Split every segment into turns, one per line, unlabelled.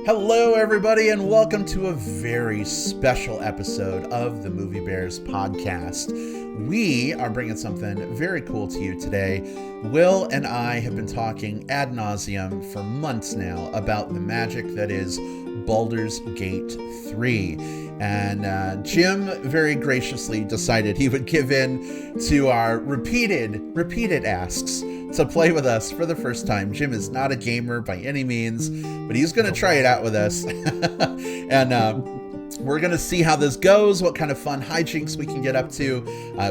Hello, everybody, and welcome to a very special episode of the Movie Bears podcast. We are bringing something very cool to you today. Will and I have been talking ad nauseum for months now about the magic that is Baldur's Gate 3. And Jim very graciously decided he would give in to our repeated asks to play with us for the first time. Jim is not a gamer by any means, but he's going to try it out with us. And we're going to see how this goes, what kind of fun hijinks we can get up to.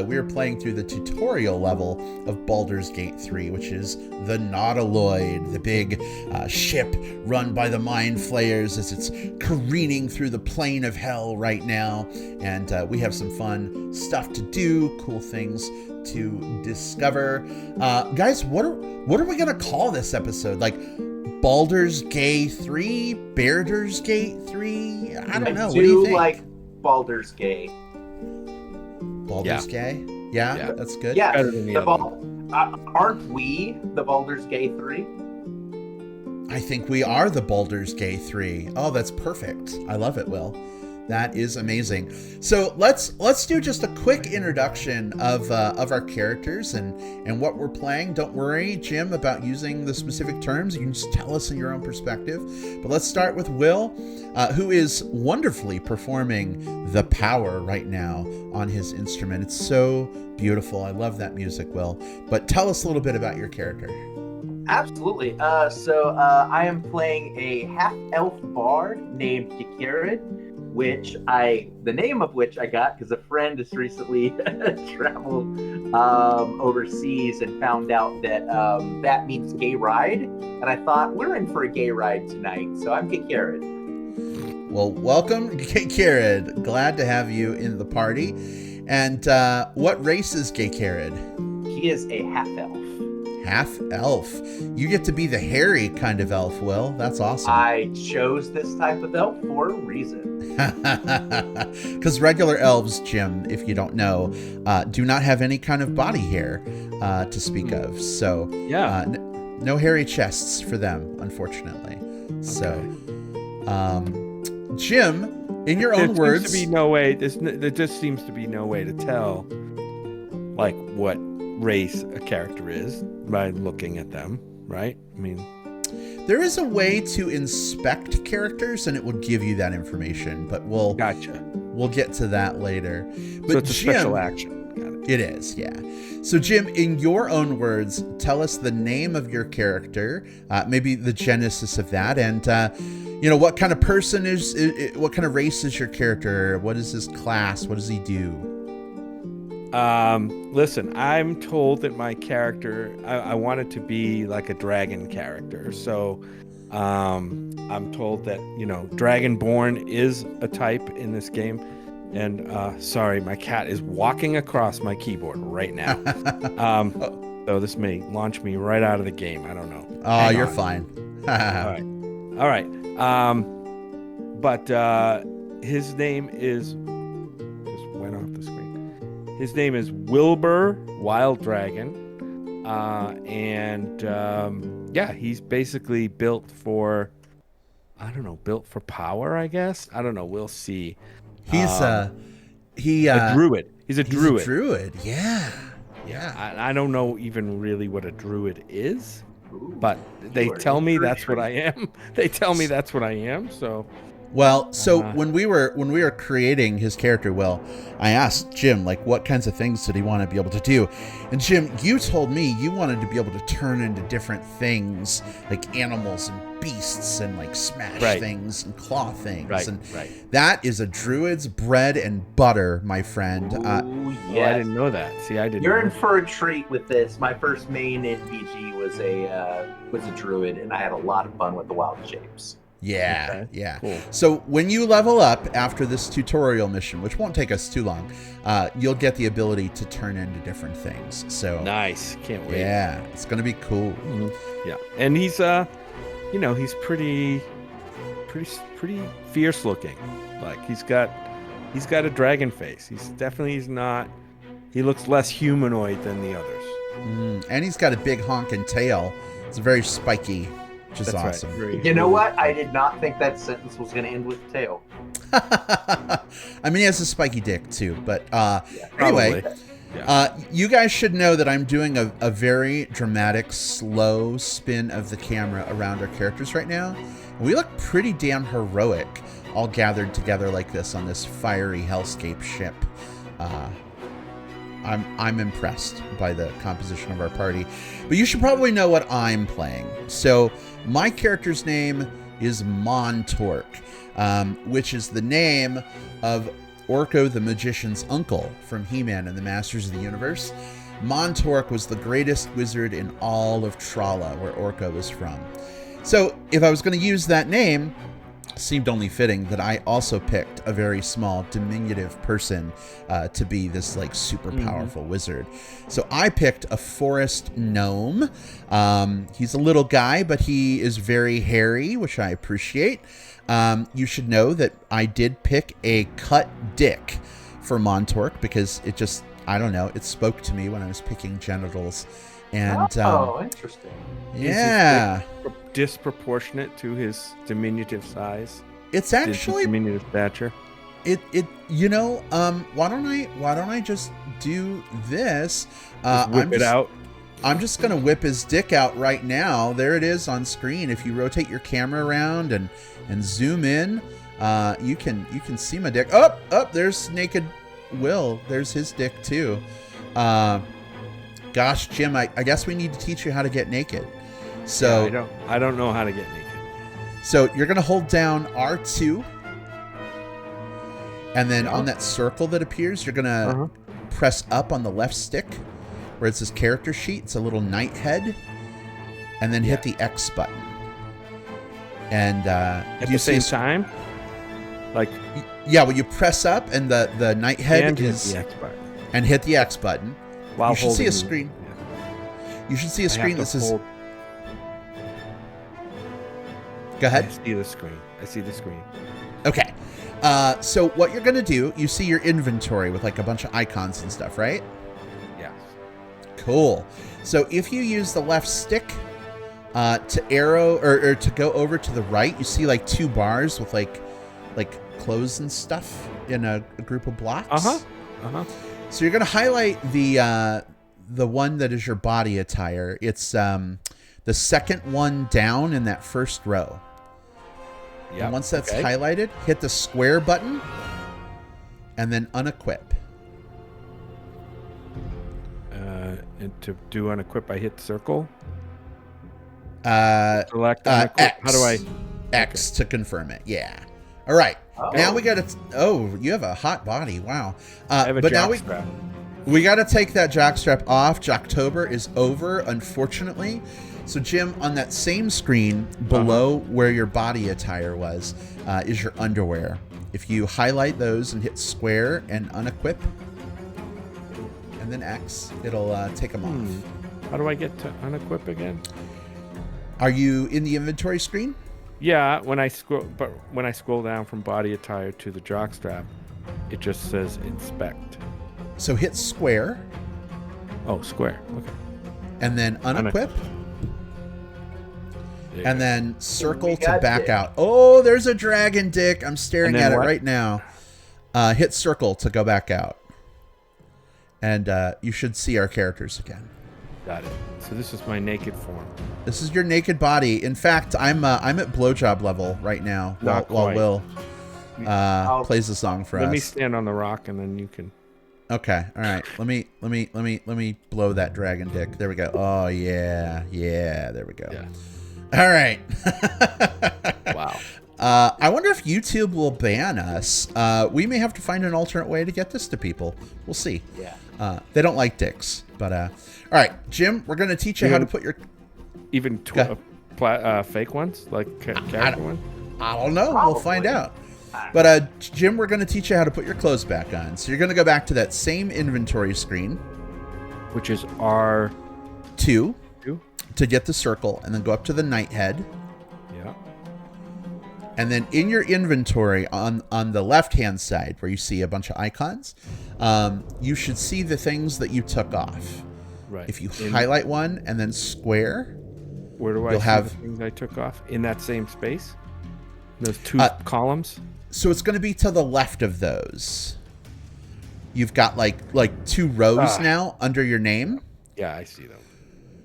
We're playing through the tutorial level of Baldur's Gate 3, which is the Nautiloid, the big ship run by the Mind Flayers as it's careening through the plane of hell right now. And we have some fun stuff to do, cool things to discover. Guys, what are we going to call this episode? Like, Baldur's Gate 3? Baldur's Gate 3? I don't know. What do you think?
Like Baldur's Gate.
Baldur's Gate? Yeah, that's good.
Yeah,
better than the other one.
Aren't we the Baldur's Gate 3?
I think we are the Baldur's Gate 3. Oh, that's perfect. I love it, Will. That is amazing. So let's do just a quick introduction of our characters and what we're playing. Don't worry, Jim, about using the specific terms. You can just tell us in your own perspective. But let's start with Will, who is wonderfully performing The Power right now on his instrument. It's so beautiful. I love that music, Will. But tell us a little bit about your character.
Absolutely. So I am playing a half-elf bard named Yakirid, the name of which I got because a friend has recently traveled overseas and found out that that means gay ride. And I thought, we're in for a gay ride tonight, so I'm Yakirid.
Well, welcome, Yakirid. Glad to have you in the party. And what race is Yakirid?
He is a half-elf.
Half-elf. You get to be the hairy kind of elf, Will. That's awesome.
I chose this type of elf for a reason.
Because regular elves, Jim, if you don't know, do not have any kind of body hair to speak of. So, no hairy chests for them, unfortunately. So, Jim, in your own words,
there just seems to be no way to tell, like, what race a character is by looking at them, right? I mean,
there is a way to inspect characters and it will give you that information, but we'll get to that later. But
so it's
Jim,
a special action. Got it.
It is, yeah. So Jim, in your own words, tell us the name of your character, maybe the genesis of that, and what kind of person what kind of race is your character? What is his class? What does he do?
Listen, I'm told that my character, I want it to be like a dragon character. So, I'm told that, Dragonborn is a type in this game. And, sorry, my cat is walking across my keyboard right now. So this may launch me right out of the game. I don't know.
Oh, you're fine.
All right. But his name is, just went off the screen. His name is Wilbur Wild Dragon, he's basically built for power, I guess. I don't know. We'll see.
He's a
druid. He's a druid.
A druid, yeah.
I don't know even really what a druid is, but they tell me that's what I am. They tell me that's what I am. So.
Well, so when we were creating his character, Will, I asked Jim, like, what kinds of things did he want to be able to do? And Jim, you told me you wanted to be able to turn into different things, like animals and beasts and like smash things and claw things. That is a druid's bread and butter, my friend.
Ooh,
yes. I didn't know that. See, I didn't.
You're in for a treat with this. My first main in BG was a druid, and I had a lot of fun with the wild shapes.
Yeah,
okay.
Yeah.
Cool.
So when you level up after this tutorial mission, which won't take us too long, you'll get the ability to turn into different things. So
nice. Can't wait.
Yeah, it's going to be cool.
Mm-hmm. Yeah. And he's he's pretty fierce looking. Like he's got a dragon face. He looks less humanoid than the others.
And he's got a big honking tail. It's very spiky which is
That's
awesome.
Right.
You know what? I did not think that sentence was going to end with tail.
I mean, he has a spiky dick too, but
Probably.
anyway, you guys should know that I'm doing a very dramatic, slow spin of the camera around our characters right now. We look pretty damn heroic, all gathered together like this on this fiery hellscape ship. I'm impressed by the composition of our party, but you should probably know what I'm playing. So my character's name is Montork, which is the name of Orko the Magician's uncle from He-Man and the Masters of the Universe. Montork was the greatest wizard in all of Tralla, where Orko was from. So if I was going to use that name, it seemed only fitting that I also picked a very small diminutive person to be this like super powerful wizard. So I picked a forest gnome. He's a little guy, but he is very hairy, which I appreciate. You should know that I did pick a cut dick for Montork because it just, I don't know, it spoke to me when I was picking genitals. And
Interesting.
Yeah.
Is his dick disproportionate to his diminutive size?
It's actually
diminutive stature.
It you know, why don't I just do this?
Whip it out.
I'm just gonna whip his dick out right now. There it is on screen. If you rotate your camera around and zoom in, you can see my dick. Oh, there's naked Will. There's his dick too. Gosh, Jim, I guess we need to teach you how to get naked. So
yeah, I don't know how to get naked.
So you're gonna hold down R2, and then on that circle that appears, you're gonna press up on the left stick, where it says character sheet. It's a little knight head, and then hit the X button. And
at the same time, like
well, you press up, and the knight head
and
is
hit the X button.
And hit the X button.
While
you should see a
holding
screen.
Yeah.
You should see a screen that says.
hold-
Go ahead.
I see the screen.
Okay. So what you're gonna do? You see your inventory with like a bunch of icons and stuff, right?
Yes.
Cool. So if you use the left stick to arrow or to go over to the right, you see like two bars with like clothes and stuff in a group of blocks. So you're gonna highlight the one that is your body attire. It's the second one down in that first row. Yeah. And once that's highlighted, hit the square button and then unequip.
And to do unequip, I hit circle.
Select
unequip.
X.
How do I?
X to confirm it. Yeah. All right. Now we got to. Oh, you have a hot body. Wow.
I have a
but now
strap.
we got to take that jockstrap off. Jocktober is over, unfortunately. So, Jim, on that same screen below where your body attire was, is your underwear. If you highlight those and hit square and unequip, and then X, it'll take them off.
How do I get to unequip again?
Are you in the inventory screen?
Yeah, when I scroll down from body attire to the jockstrap, it just says inspect.
So hit square.
Oh, square. Okay.
And then unequip. And then circle to back out. Oh, there's a dragon dick. I'm staring at it right now. Hit circle to go back out. And you should see our characters again.
Got it. So this is my naked form.
This is your naked body. In fact, I'm at blowjob level right now while Will plays the song for us.
Let me stand on the rock and then you can.
Okay. All right. Let me blow that dragon dick. There we go. Oh yeah. There we go.
Yeah.
All right.
Wow.
I wonder if YouTube will ban us. We may have to find an alternate way to get this to people. We'll see.
Yeah.
They don't like dicks, but all right, Jim, we're going to teach you how to put your
fake ones, like character ones.
I don't know.
Probably.
We'll find out. But Jim, we're going to teach you how to put your clothes back on. So you're going to go back to that same inventory screen,
which is R2
to get the circle, and then go up to the knight head.
Yeah.
And then in your inventory on the left-hand side where you see a bunch of icons, you should see the things that you took off.
Right.
If you highlight one and then square,
Where do I
You'll
see
have-
the things I took off? In that same space? Those two columns?
So it's going to be to the left of those. You've got like 2 rows now under your name.
Yeah, I see them.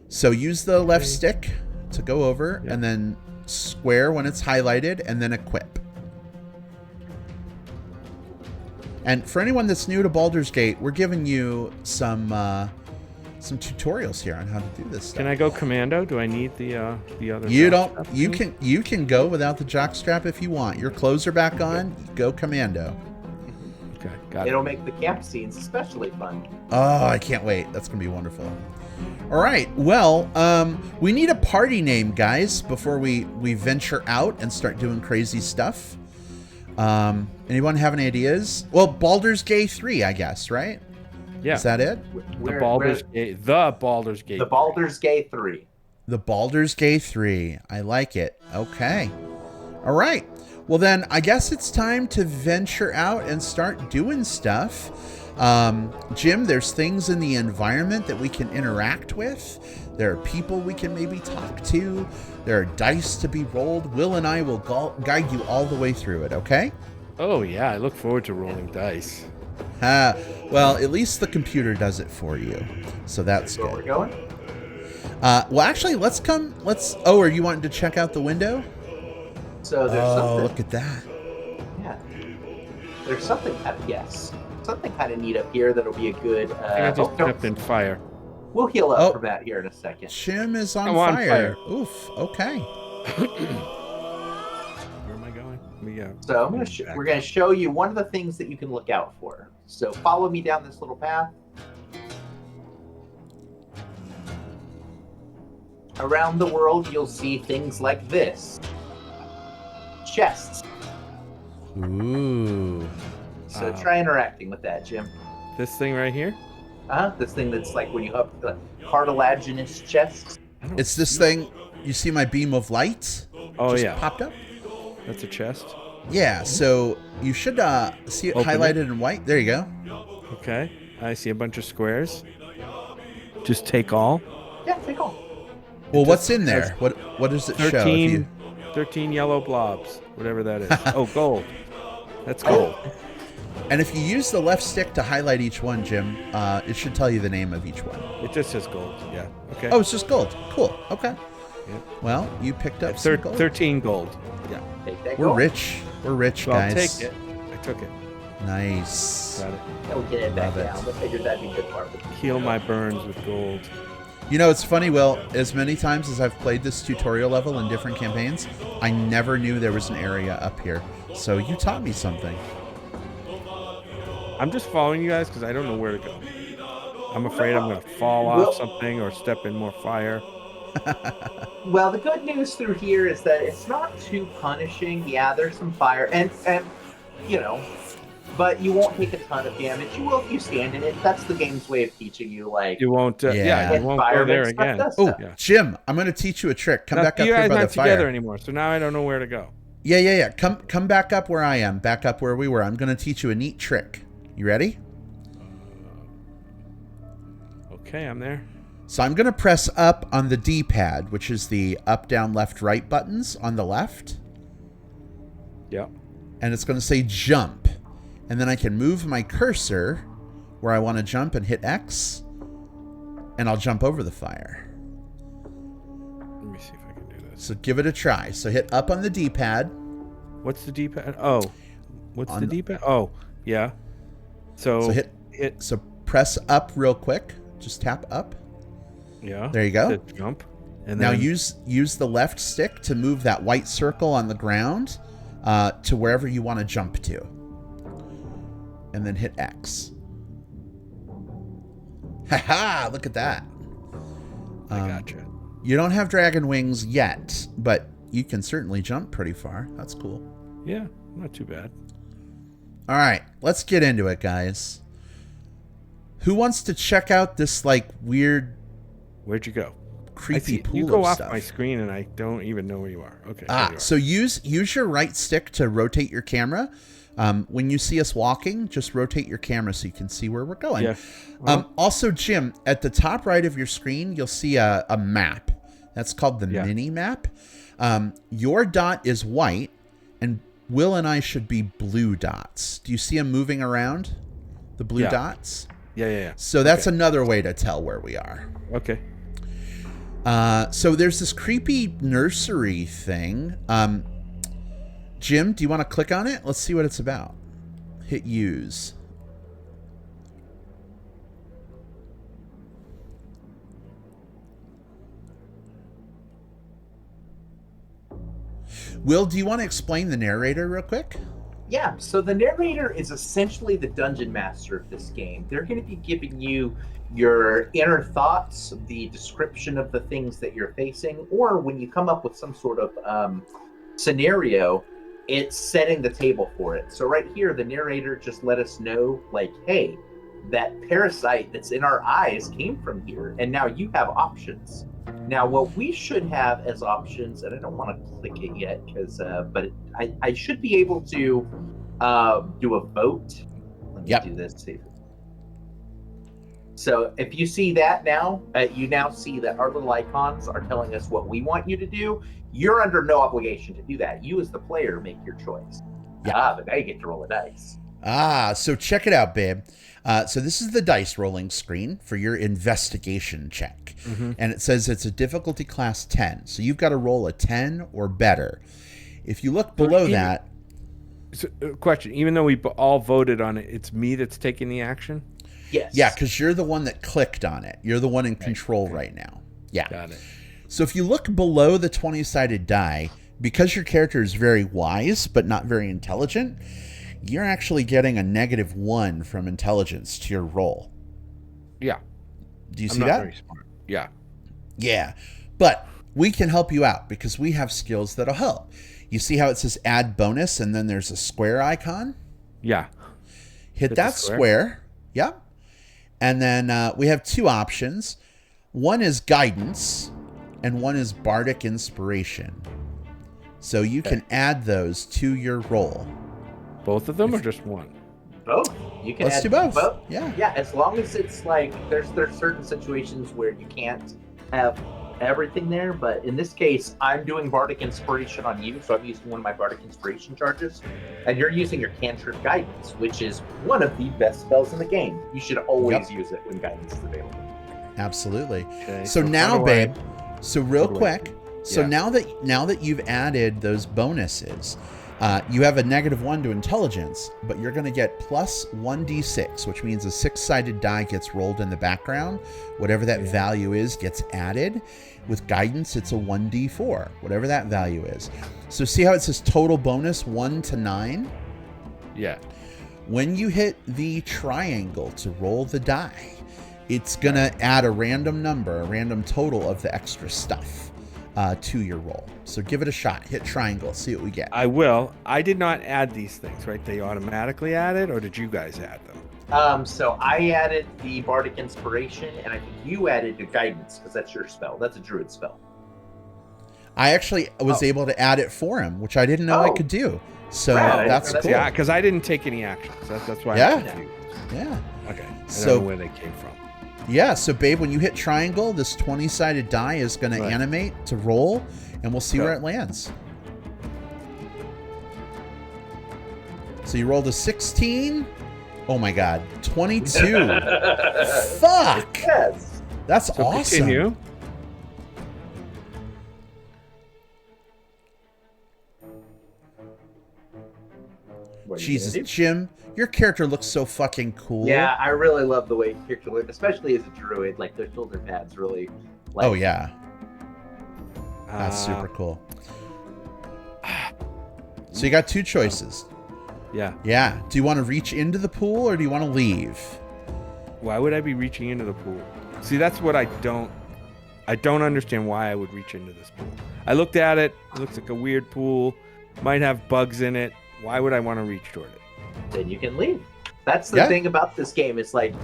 So use the left stick to go over,
Yeah.
and then square when it's highlighted, and then equip. And for anyone that's new to Baldur's Gate, we're giving you some tutorials here on how to do this stuff.
Can I go commando? Do I need the other?
You
jock
don't.
strap
You
thing?
can go without the jock strap if you want. Your clothes are back on. Go commando.
Okay, got
It'll
it.
make the camp scenes especially fun.
Oh, I can't wait. That's gonna be wonderful. All right. Well, we need a party name, guys, before we venture out and start doing crazy stuff. Anyone have any ideas? Well, Baldur's Gate 3, I guess, right?
Yeah.
Is that it?
The Baldur's Gate. The Baldur's Gate.
The Baldur's Gate 3.
The Baldur's Gate 3. I like it. Okay. All right. Well, then I guess it's time to venture out and start doing stuff. Jim, there's things in the environment that we can interact with. There are people we can maybe talk to. There are dice to be rolled. Will and I will guide you all the way through it, okay?
Oh, yeah. I look forward to rolling dice.
Well, at least the computer does it for you. So that's
Where we're
good.
going?
Well, actually, oh, are you wanting to check out the window?
So there's
Oh,
something.
look at that.
Yeah. There's something. Yes. Something kind of neat up here that'll be a good.
I think I just stepped in fire.
We'll heal up
Oh.
from that here in a second.
Jim is on
I'm on
fire.
fire.
Oof. Okay.
Where am I going?
So we're going to show you one of the things that you can look out for. So follow me down this little path. Around the world, you'll see things like this. Chests.
Ooh.
So try interacting with that, Jim.
This thing right here?
This thing that's like when you have the cartilaginous chests.
It's this thing. You see my beam of light?
Oh,
just
yeah.
popped up?
That's a chest.
Yeah, so you should see it
Open
highlighted
it.
in white. There you go.
Okay. I see a bunch of squares. Just take all.
Yeah, take all.
Well,
It
what's
just
in there?
has
What does it show? If
13,
you...
13 yellow blobs, whatever that is. Oh, gold. That's
Oh.
gold.
And if you use the left stick to highlight each one, Jim, it should tell you the name of each one.
It just says gold. Yeah. Okay.
Oh, it's just gold. Cool. Okay.
Yeah.
Well, you picked up some gold.
13 gold. Yeah.
Take that
We're
gold.
rich. We're rich,
So I'll
guys.
take it. I took it.
Nice.
Got it.
We'll get it back
Love it.
down. We figured that'd be a good part of it.
Heal my burns with gold.
You know, it's funny, Will, as many times as I've played this tutorial level in different campaigns, I never knew there was an area up here. So you taught me something.
I'm just following you guys because I don't know where to go. I'm afraid I'm going to fall off something or step in more fire.
Well, the good news through here is that it's not too punishing. Yeah, there's some fire, and you know, but you won't take a ton of damage. You will if you stand in it. That's the game's way of teaching you, like,
You won't.
Yeah.
You won't go there
environment stuff
again.
does
Oh,
stuff.
Yeah.
Jim, I'm going to teach you a trick. Come
Now,
back up
you
here
guys
by the
aren't together
fire.
anymore, so now I don't know where to go.
Yeah. Come back up where I am. Back up where we were. I'm going to teach you a neat trick. You ready?
Okay, I'm there.
So I'm going to press up on the D-pad, which is the up, down, left, right buttons on the left.
Yep.
And it's going to say jump. And then I can move my cursor where I want to jump and hit X. And I'll jump over the fire.
Let me see if I can do this.
So give it a try. So hit up on the D-pad.
What's the D-pad? Oh, what's
On
the
the-
D-pad? Oh, yeah. So,
So hit. So press up real quick. Just tap up.
Yeah.
There you go.
To jump. And
Now
then,
use the left stick to move that white circle on the ground to wherever you want to jump to. And then hit X. Ha! Look at that.
I gotcha.
You don't have dragon wings yet, but you can certainly jump pretty far. That's cool.
Yeah, not too bad.
All right, let's get into it, guys. Who wants to check out this like weird,
Where'd you go?
creepy pool
You go
of
off
stuff?
my screen and I don't even know where you are. Okay. there you are.
So use your right stick to rotate your camera. When you see us walking, just rotate your camera so you can see where we're going.
Yeah.
Also, Jim, at the top right of your screen, you'll see a map. That's called the
Yeah.
mini map. Your dot is white, and Will and I should be blue dots. Do you see them moving around? The blue dots?
Yeah.
So that's another way to tell where we are.
Okay.
So there's this creepy nursery thing. Jim, do you want to click on it? Let's see what it's about. Hit use. Will, do you want to explain the narrator real quick?
Yeah, so the narrator is essentially the dungeon master of this game. They're going to be giving you your inner thoughts, the description of the things that you're facing, or when you come up with some sort of scenario, it's setting the table for it. So right here, the narrator just let us know, like, hey, that parasite that's in our eyes came from here, and now you have options. Now, what we should have as options, and I don't want to click it yet, I should be able to do a vote. Let me do this. See. So if you see that now, you now see that our little icons are telling us what we want you to do. You're under no obligation to do that. You as the player make your choice. But now you get to roll a dice.
So check it out, babe. So this is the dice rolling screen for your investigation check. Mm-hmm. And it says it's a difficulty class 10. So you've got to roll a 10 or better. If you look below that...
So, question, even though we all voted on it, it's me that's taking the action?
Yes.
Yeah, because you're the one that clicked on it. You're the one in control right now. Yeah.
Got it.
So if you look below the 20-sided die, because your character is very wise but not very intelligent, you're actually getting a -1 from intelligence to your roll.
Yeah.
Do you
I'm
see
not
that?
very smart. Yeah.
Yeah. But we can help you out because we have skills that'll help. You see how it says add bonus and then there's a square icon?
Yeah.
Hit that square. Yep. And then we have two options. One is guidance and one is bardic inspiration. So you can add those to your roll.
Both of them or just one?
Both. You can
Let's do both. Yeah.
Yeah, as long as it's like there's certain situations where you can't have everything there, but in this case, I'm doing bardic inspiration on you, so I'm using one of my bardic inspiration charges, and you're using your cantrip guidance, which is one of the best spells in the game. You should always use it when guidance is available.
Absolutely.
Okay,
so now, babe, so real quick, so
Yeah.
now that you've added those bonuses, you have a -1 to intelligence, but you're going to get plus 1d6, which means a 6-sided die gets rolled in the background. Whatever that value is gets added. With guidance, it's a 1d4, whatever that value is. So see how it says total bonus 1 to 9?
Yeah.
When you hit the triangle to roll the die, it's going to add a random number, a random total of the extra stuff to your roll. So give it a shot. Hit triangle. See what we get.
I will. I did not add these things, right? They automatically added, or did you guys add them?
So I added the bardic inspiration, and I think you added the guidance because that's your spell. That's a druid spell.
I actually was able to add it for him, which I didn't know I could do. So that's cool.
Yeah, because I didn't take any actions. That's why I'm confused.
Yeah.
Okay. I
So
don't know where they came from.
Yeah, so babe, when you hit triangle, this 20-sided die is going to animate to roll, and we'll see where it lands. So you rolled a 16. Oh my god, 22. Fuck.
Yes.
That's
So
awesome.
Continue.
Jesus, Jim, your character looks so fucking cool.
Yeah, I really love the way your character looks, especially as a druid. Like their shoulder pads really. Like,
Oh yeah. That's super cool. So you got two choices.
Yeah.
Yeah. Do you want to reach into the pool or do you want to leave?
Why would I be reaching into the pool? See, that's what I don't understand why I would reach into this pool. I looked at it. It looks like a weird pool. Might have bugs in it. Why would I want to reach toward it?
Then you can leave. That's the thing about this game. It's like,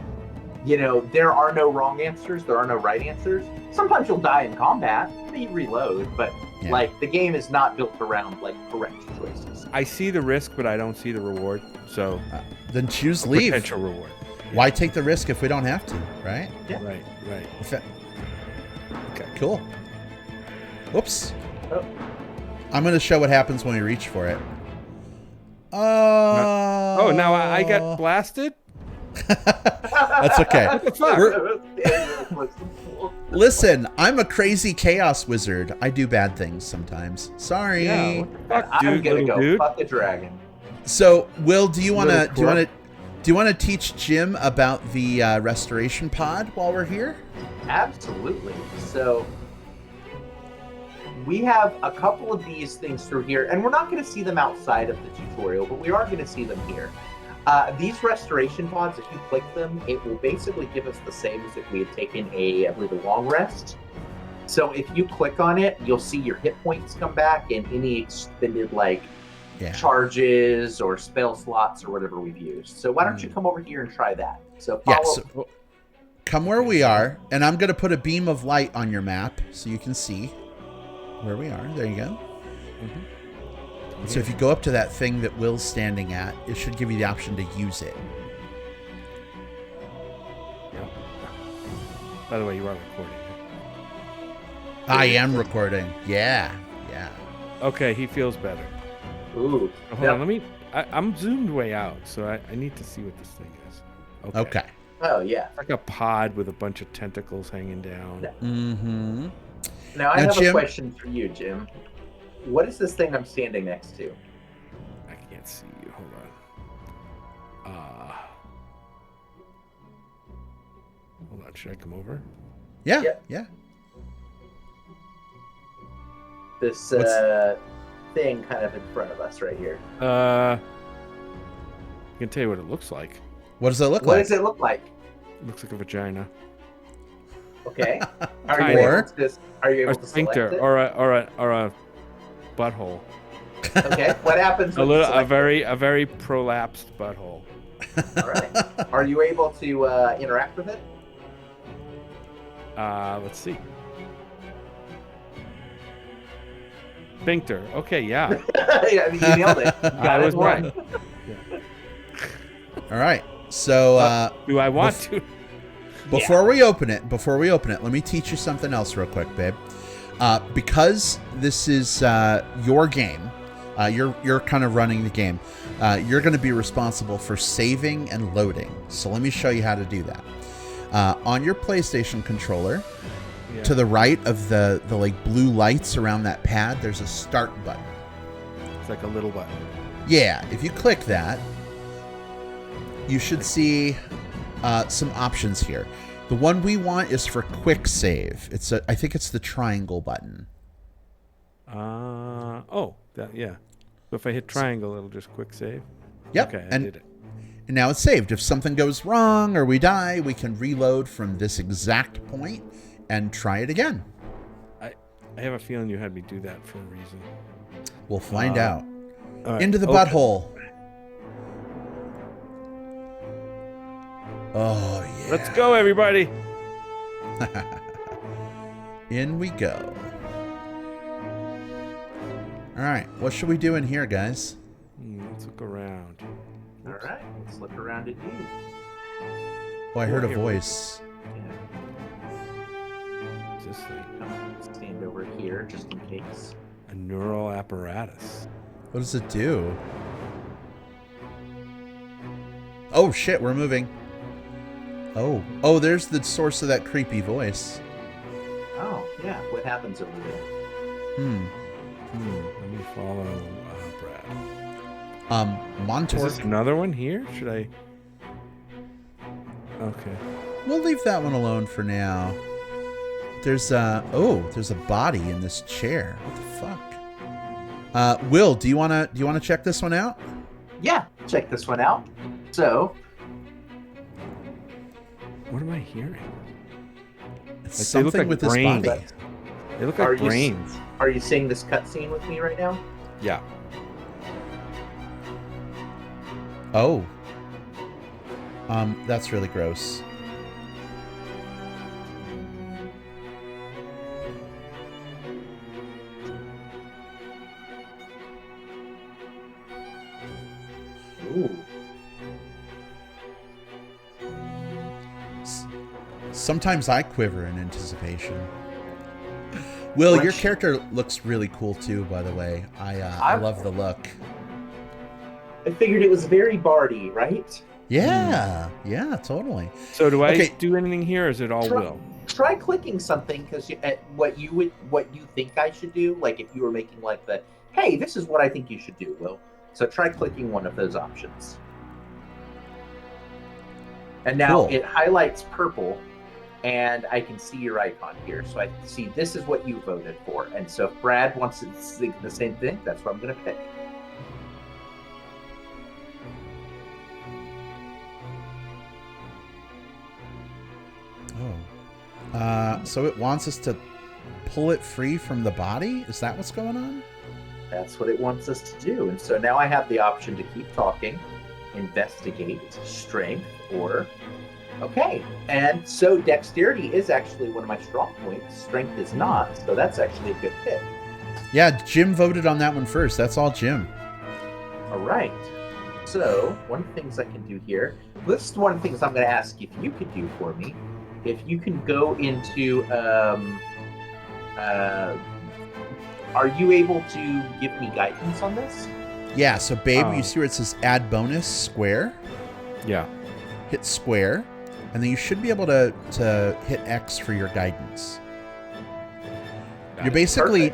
you know, there are no wrong answers. There are no right answers. Sometimes you'll die in combat. You reload, but like the game is not built around like correct choices.
I see the risk, but I don't see the reward. So
then choose leave.
Potential reward.
Why take the risk if we don't have to, right?
Yeah.
Right.
Okay. Cool. Whoops.
Oh.
I'm going to show what happens when we reach for it.
Oh, now I got blasted?
That's okay.
What the fuck?
Listen, I'm a crazy chaos wizard. I do bad things sometimes. Sorry.
Yeah, what the fuck,
I'm
dude,
gonna
little
go
dude?
fuck the dragon.
So, Will, do you want
Little
to teach Jim about the restoration pod while we're here?
Absolutely. So we have a couple of these things through here, and we're not going to see them outside of the tutorial, but we are going to see them here. These restoration pods, if you click them, it will basically give us the same as if we had taken I believe, a long rest. So if you click on it, you'll see your hit points come back and any expended, charges or spell slots or whatever we've used. So why don't you come over here and try that? So follow.
Come where we are, and I'm going to put a beam of light on your map so you can see where we are. There you go.
Mm-hmm.
So if you go up to that thing that Will's standing at, it should give you the option to use it.
Yeah. By the way, you are recording.
I am recording. Yeah.
Okay, he feels better.
Ooh.
Hold on, I'm zoomed way out, so I need to see what this thing is.
Okay.
Oh, yeah.
Like a pod with a bunch of tentacles hanging down.
Mm-hmm.
Now, I have
Jim?
a question for you, Jim. What is this thing I'm standing next to?
I can't see you. Hold on. Hold on. Should I come over?
Yeah.
This thing kind of in front of us right here.
I can tell you what it looks like.
What does it look
What
like?
does it look like?
It looks like a vagina.
Okay. Are
Kinda.
you able to
Or
select
sphincter,
it?
or a butthole.
Okay. What happens when you
A
select
very prolapsed butthole.
it? All right. Are you able to interact with it?
Let's see. Sphincter. Okay, yeah.
Yeah, you nailed it.
I was right.
All right. So
Do I want to?
before we open it, let me teach you something else real quick, babe. Because this is your game, you're kind of running the game. You're going to be responsible for saving and loading. So let me show you how to do that. On your PlayStation controller, to the right of the like blue lights around that pad, there's a start button.
It's like a little button.
Yeah, if you click that, you should see some options here. The one we want is for quick save. I think it's the triangle button.
Yeah. So if I hit triangle, it'll just quick save.
Yep.
Okay, I did it.
And now it's saved. If something goes wrong or we die, we can reload from this exact point and try it again.
I have a feeling you had me do that for a reason.
We'll find out.
All right,
Into the
okay.
butthole. Oh, yeah.
Let's go, everybody.
In we go. All right. What should we do in here, guys?
Let's look around.
All right. Let's look around at you.
Oh, I heard a voice.
What's this thing?
I'm gonna stand over here just in case.
A neural apparatus.
What does it do? Oh, shit. We're moving. Oh, there's the source of that creepy voice.
Oh, yeah. What happens over there?
Let me follow Brad.
Montork.
Is this another one here? Should I? Okay.
We'll leave that one alone for now. There's there's a body in this chair. What the fuck? Will, do you wanna check this one out?
Yeah, check this one out. So,
What am I hearing?
It's
Like, they look
something
like
with
brains.
this body.
They look
Are
like
you-
brains.
are you seeing this cutscene with me right now?
Yeah.
Oh. That's really gross.
Ooh.
Sometimes I quiver in anticipation. Will, your character looks really cool too, by the way. I love the look.
I figured it was very bardy, right?
Yeah, totally.
So do I do anything here, or is it all Will?
Try clicking something, because what you think I should do, like if you were making like the, hey, this is what I think you should do, Will. So try clicking one of those options. And now it highlights purple, and I can see your icon here. So I see this is what you voted for. And so if Brad wants to see the same thing, that's what I'm going to pick.
So it wants us to pull it free from the body? Is that what's going on?
That's what it wants us to do. And so now I have the option to keep talking, investigate, strength, or... Okay. And so dexterity is actually one of my strong points. Strength is not, so that's actually a good pick.
Yeah, Jim voted on that one first. That's all Jim.
All right. So one of the things I can do here... This is one of the things I'm going to ask if you could do for me. If you can go into... are you able to give me guidance on this?
Yeah, so babe, you see where it says add bonus, square?
Yeah.
Hit square, and then you should be able to hit X for your guidance. You're basically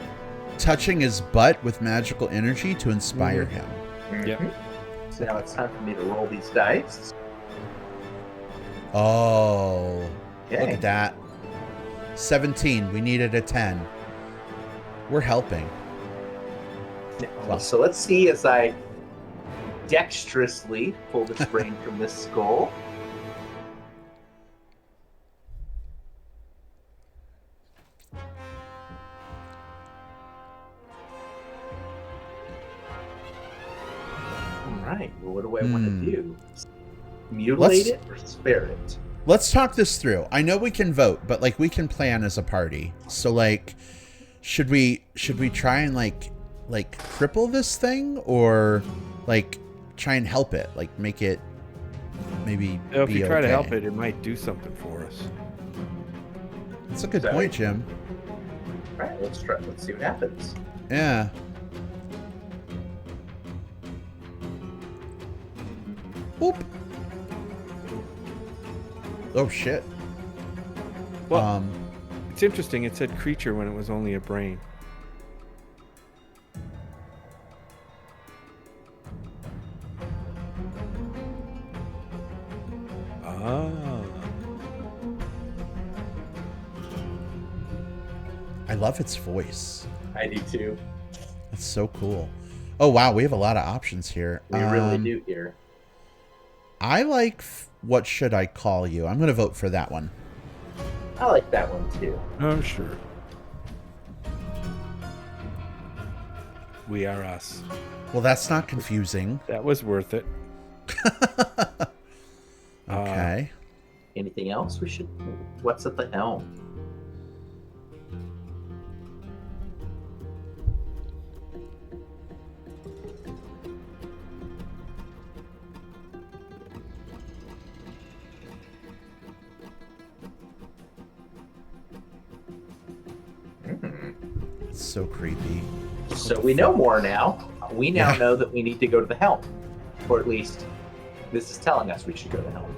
touching his butt with magical energy to inspire him.
Yep.
So now it's time for me to roll these dice.
Oh,
Okay.
look at that. 17, we needed a 10. We're helping.
Well, so let's see as I dexterously pull this brain from this skull. Alright, well, what do I want to do? Mutilate it or spare it?
Let's talk this through. I know we can vote, but like we can plan as a party. So like, should we try and like cripple this thing, or like try and help it, like make it maybe
If
be
you try to
okay?
help it, it might do something for us.
That's a good point, Jim.
All right, let's try. Let's see what happens.
Yeah. Boop. Oh shit.
Well, it's interesting. It said creature when it was only a brain.
I love its voice.
I do too.
That's so cool. Oh wow, we have a lot of options here.
We really do here.
I like what should I call you? I'm going to vote for that one.
I like that one too.
Oh, sure. We are us.
Well, that's not confusing.
That was worth it.
Okay.
Anything else we should... What's at the helm?
It's so creepy.
So we know more now. We now know that we need to go to the helm. Or at least, this is telling us we should go to the helm.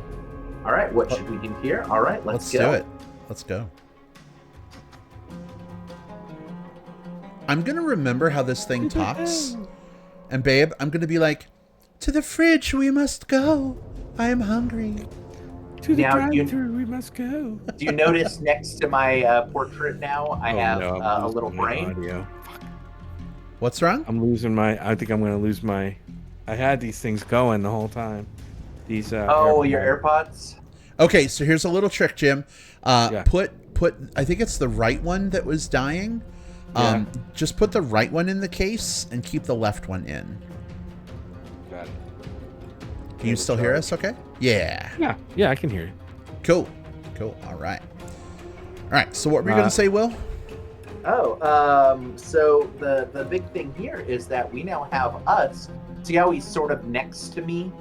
All right, what should we do here? All right, let's go.
do it. Let's go. I'm going to remember how this thing talks. And babe, I'm going to be like, to the fridge we must go. I am hungry.
To the
Now,
drive-thru we must go.
Do you notice next to my portrait now, I have a little brain?
Audio.
What's wrong?
I'm losing my... I think I'm going to lose my... I had these things going the whole time. These.
Your
AirPods.
AirPods?
Okay, so here's a little trick, Jim.
Yeah.
Put. I think it's the right one that was dying.
Yeah.
Just put the right one in the case and keep the left one in.
Got it.
Can you still hear us? Okay. Yeah.
Yeah, I can hear you.
Cool. All right. So what were you going to say, Will?
So the big thing here is that we now have us. See how he's sort of next to me?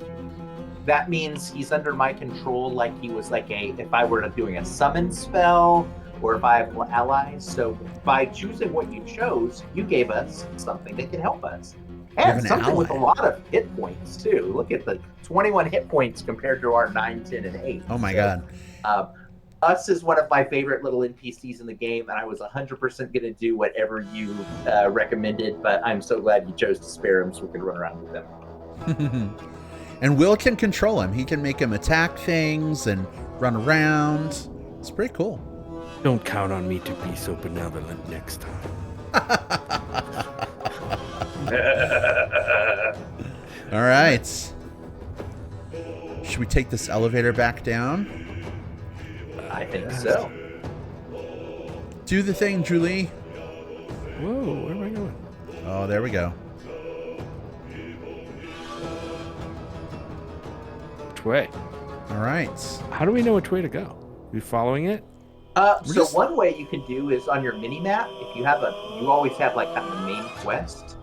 That means he's under my control, like he was like if I were doing a summon spell, or viable allies. So by choosing what you chose, you gave us something that can help us. And
an
something with a
ally.
lot of hit points, too. Look at the 21 hit points compared to our 9, 10, and 8.
Oh my god.
Us is one of my favorite little NPCs in the game, and I was 100% going to do whatever you recommended, but I'm so glad you chose to spare him so we can run around with him.
And Will can control him. He can make him attack things and run around. It's pretty cool.
Don't count on me to be so benevolent next time.
All right. Should we take this elevator back down?
I think so.
Do the thing, Julie.
Whoa, where am I going?
Oh, there we go.
Which way?
All right.
How do we know which way to go? We following it?
So one way you can do is on your mini map. If you have you always have like kind of a main quest,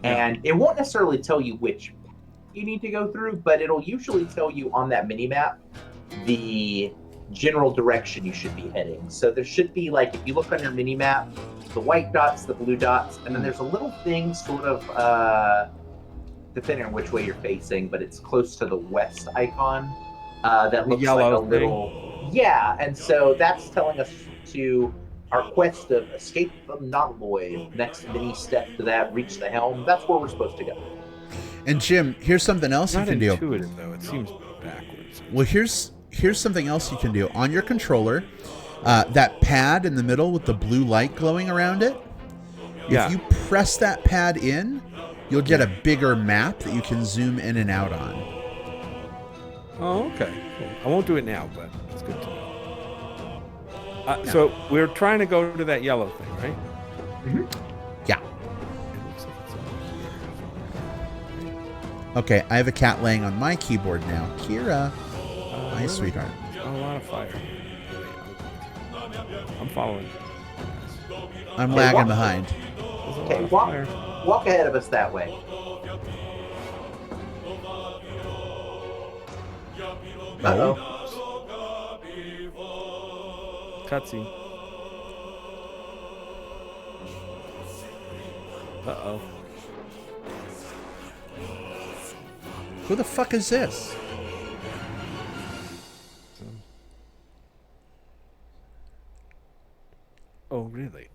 and it won't necessarily tell you which path you need to go through, but it'll usually tell you on that mini map the general direction you should be heading. So there should be, like, if you look on your mini map, the white dots, the blue dots, and then there's a little thing sort of depending on which way you're facing, but it's close to the west icon that looks like a little thing. Yeah, and so that's telling us to our quest of escape the Nautiloid. Next mini step to that, reach the helm. That's where we're supposed to go.
And Jim, here's something else you can do.
Not intuitive though. It seems backwards.
Well, here's something else you can do on your controller. That pad in the middle with the blue light glowing around it.
Yeah.
If you press that pad in, you'll get a bigger map that you can zoom in and out on.
Oh, okay. Cool. I won't do it now, but it's good to know. So we're trying to go to that yellow thing, right?
Mm-hmm.
Yeah.
It looks like it's over here.
Okay, I have a cat laying on my keyboard now. Kira, my sweetheart.
A lot of fire. I'm following.
I'm lagging behind.
Okay, walk ahead of us that way. Uh-oh.
Cutscene. Uh-oh.
Who the fuck is this?
Oh, really?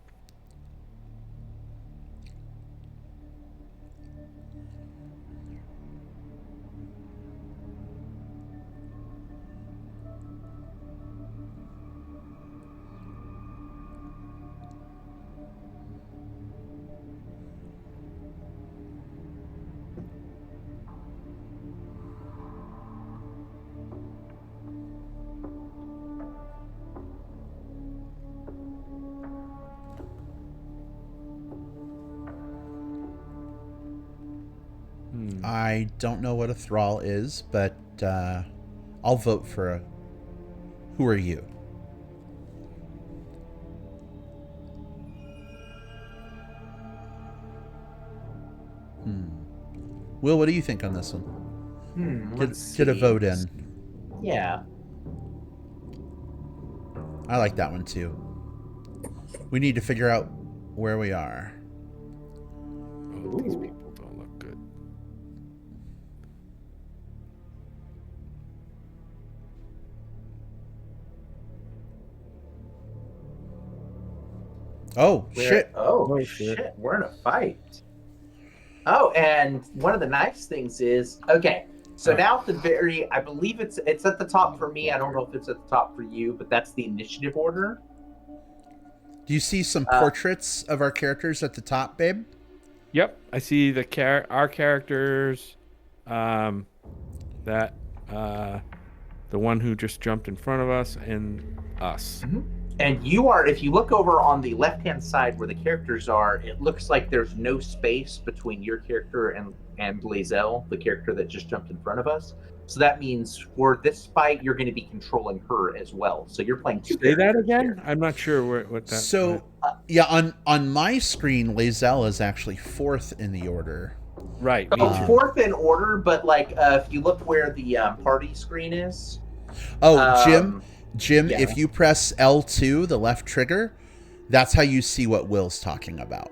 I don't know what a thrall is, but I'll vote for a... Who are you? Will, what do you think on this one? Get a vote in.
Yeah.
I like that one too. We need to figure out where we are.
Oh, these people don't look good.
Oh, shit.
Oh, shit. We're in a fight. Oh, and one of the nice things is, okay, so now at the very, I believe it's at the top for me. I don't know if it's at the top for you, but that's the initiative order.
Do you see some portraits of our characters at the top, babe?
Yep, I see our characters. The one who just jumped in front of us, and us.
Mm-hmm. And you are, if you look over on the left-hand side where the characters are, it looks like there's no space between your character and Lae'zel, the character that just jumped in front of us. So that means for this fight, you're going to be controlling her as well. So you're playing two.
Say that again?
Here.
I'm not sure what that.
So, on my screen, Lae'zel is actually fourth in the order.
Right.
Fourth in order, but like if you look where the party screen is.
Oh, Jim,
Yeah.
if you press L2, the left trigger, that's how you see what Will's talking about.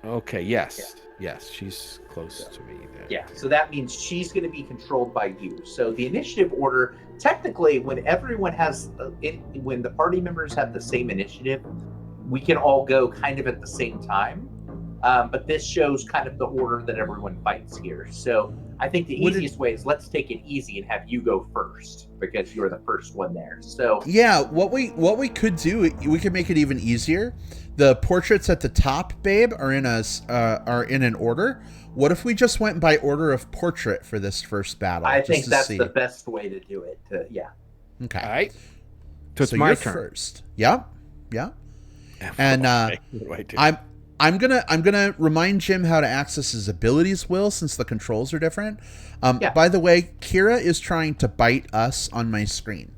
Okay, yes. Yes, she's close to me there.
Yeah, so that means she's going to be controlled by you. So the initiative order, technically, when everyone has, when the party members have the same initiative, we can all go kind of at the same time. But this shows kind of the order that everyone fights here. So I think the easiest way is let's take it easy and have you go first because you're the first one there. So
yeah, what we could do, we could make it even easier. The portraits at the top, babe, are in an order. What if we just went by order of portrait for this first battle?
I think that's the best way to do it. Yeah.
Okay.
All right. So it's
so
my
you're
turn
first. Yeah. And
what do I do?
I'm gonna remind Jim how to access his abilities, Will, since the controls are different. By the way, Kira is trying to bite us on my screen,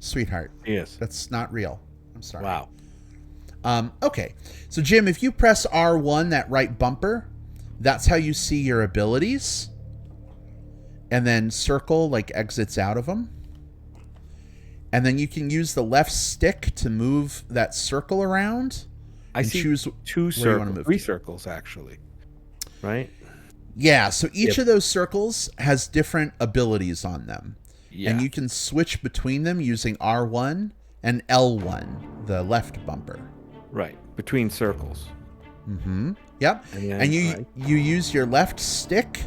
sweetheart.
Yes.
That's not real. I'm sorry.
Wow.
Okay, so Jim, if you press R1, that right bumper, that's how you see your abilities, and then circle like exits out of them, and then you can use the left stick to move that circle around.
I see
choose
two
where you wanna
circles,
move
3
to.
circles actually, right?
Yeah, so each of those circles has different abilities on them.
Yeah.
And you can switch between them using R1 and L1, the left bumper.
Right, between circles.
Mm-hmm. Yep.
And
you use your left stick,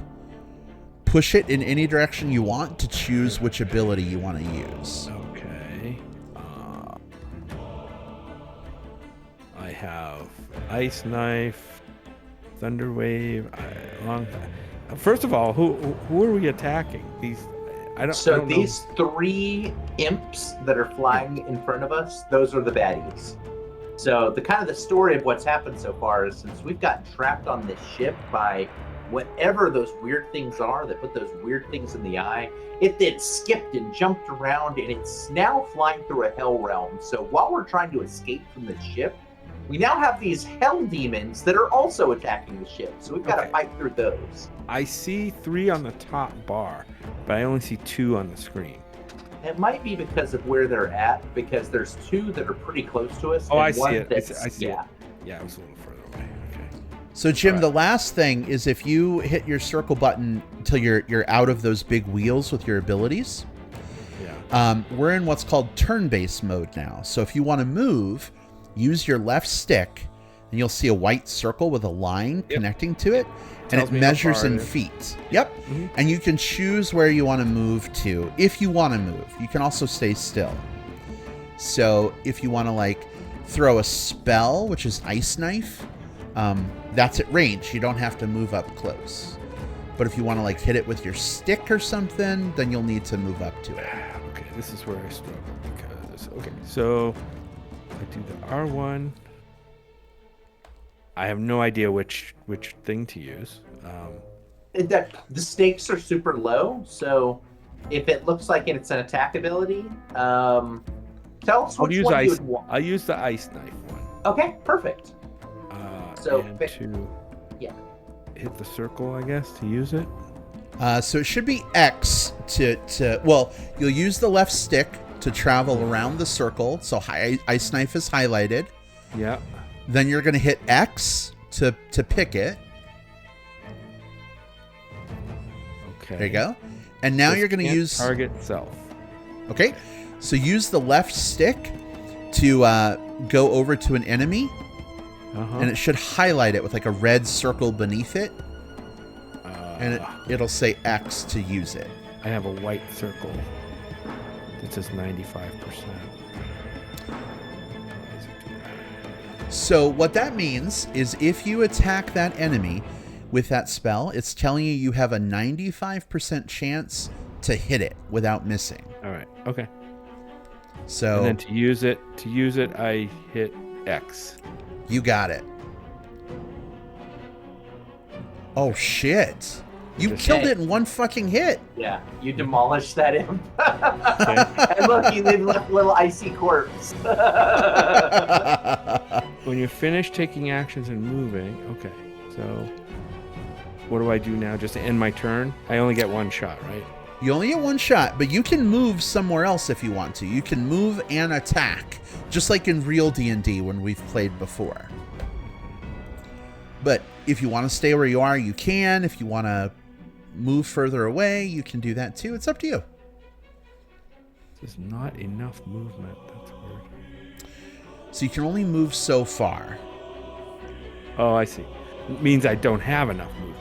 push it in any direction you want to choose which ability you want to use.
Okay. I have ice knife, thunder wave, long. First of all, who are we attacking? These, I don't
These 3 imps that are flying in front of us, those are the baddies. So the story of what's happened so far is since we've gotten trapped on this ship by whatever those weird things are that put those weird things in the eye, it then skipped and jumped around and it's now flying through a hell realm. So while we're trying to escape from the ship, we now have these hell demons that are also attacking the ship. So we've got to fight through those.
I see 3 on the top bar, but I only see 2 on the screen.
It might be because of where they're at, because there's 2 that are pretty close to us.
Oh,
and
I see
one
it.
that's-
I see
yeah.
it. Yeah, I was a little further away. Okay.
So Jim,
Right.
the last thing is if you hit your circle button until you're out of those big wheels with your abilities, we're in what's called turn-based mode now. So if you want to move, use your left stick, and you'll see a white circle with a line connecting to it, and
Tells
it
me how
measures
far it
in
is.
feet. Yep.
Mm-hmm.
And you can choose where you want to move to if you want to move. You can also stay still. So if you want to like throw a spell, which is ice knife, that's at range. You don't have to move up close. But if you want to like hit it with your stick or something, then you'll need to move up to it.
Okay, this is where I struggle because so I do the R1. I have no idea which thing to use.
The stakes are super low, so if it looks like it's an attack ability, tell us
I'll
which
use
one you
ice.
would want.
I'll use the ice knife one.
Okay, perfect. So,
and
but-
to
yeah.
hit the circle, I guess, to use it.
So it should be X well, you'll use the left stick to travel around the circle. So ice knife is highlighted.
Yeah.
Then you're going to hit X to pick it.
Okay.
There you go. And now
This
you're going to
can't
use...
target self.
Okay. So use the left stick to go over to an enemy.
Uh-huh.
And it should highlight it with like a red circle beneath it. And it'll say X to use it.
I have a white circle that says 95%.
So what that means is if you attack that enemy with that spell, it's telling you you have a 95% chance to hit it without missing.
All right. Okay.
So
And then to use it, I hit X.
you got it. Oh shit. You
Just
killed
say-
it in one fucking hit.
Yeah, you demolished that imp. And look, you left a little icy corpse.
When you're finished taking actions and moving, okay. So what do I do now? Just to end my turn? I only get one shot, right?
You only get one shot, but you can move somewhere else if you want to. You can move and attack, just like in real D&D when we've played before. But if you want to stay where you are, you can. If you want to move further away, you can do that too. It's up to you.
There's not enough movement. That's weird.
So you can only move so far.
Oh, I see. It means I don't have enough movement.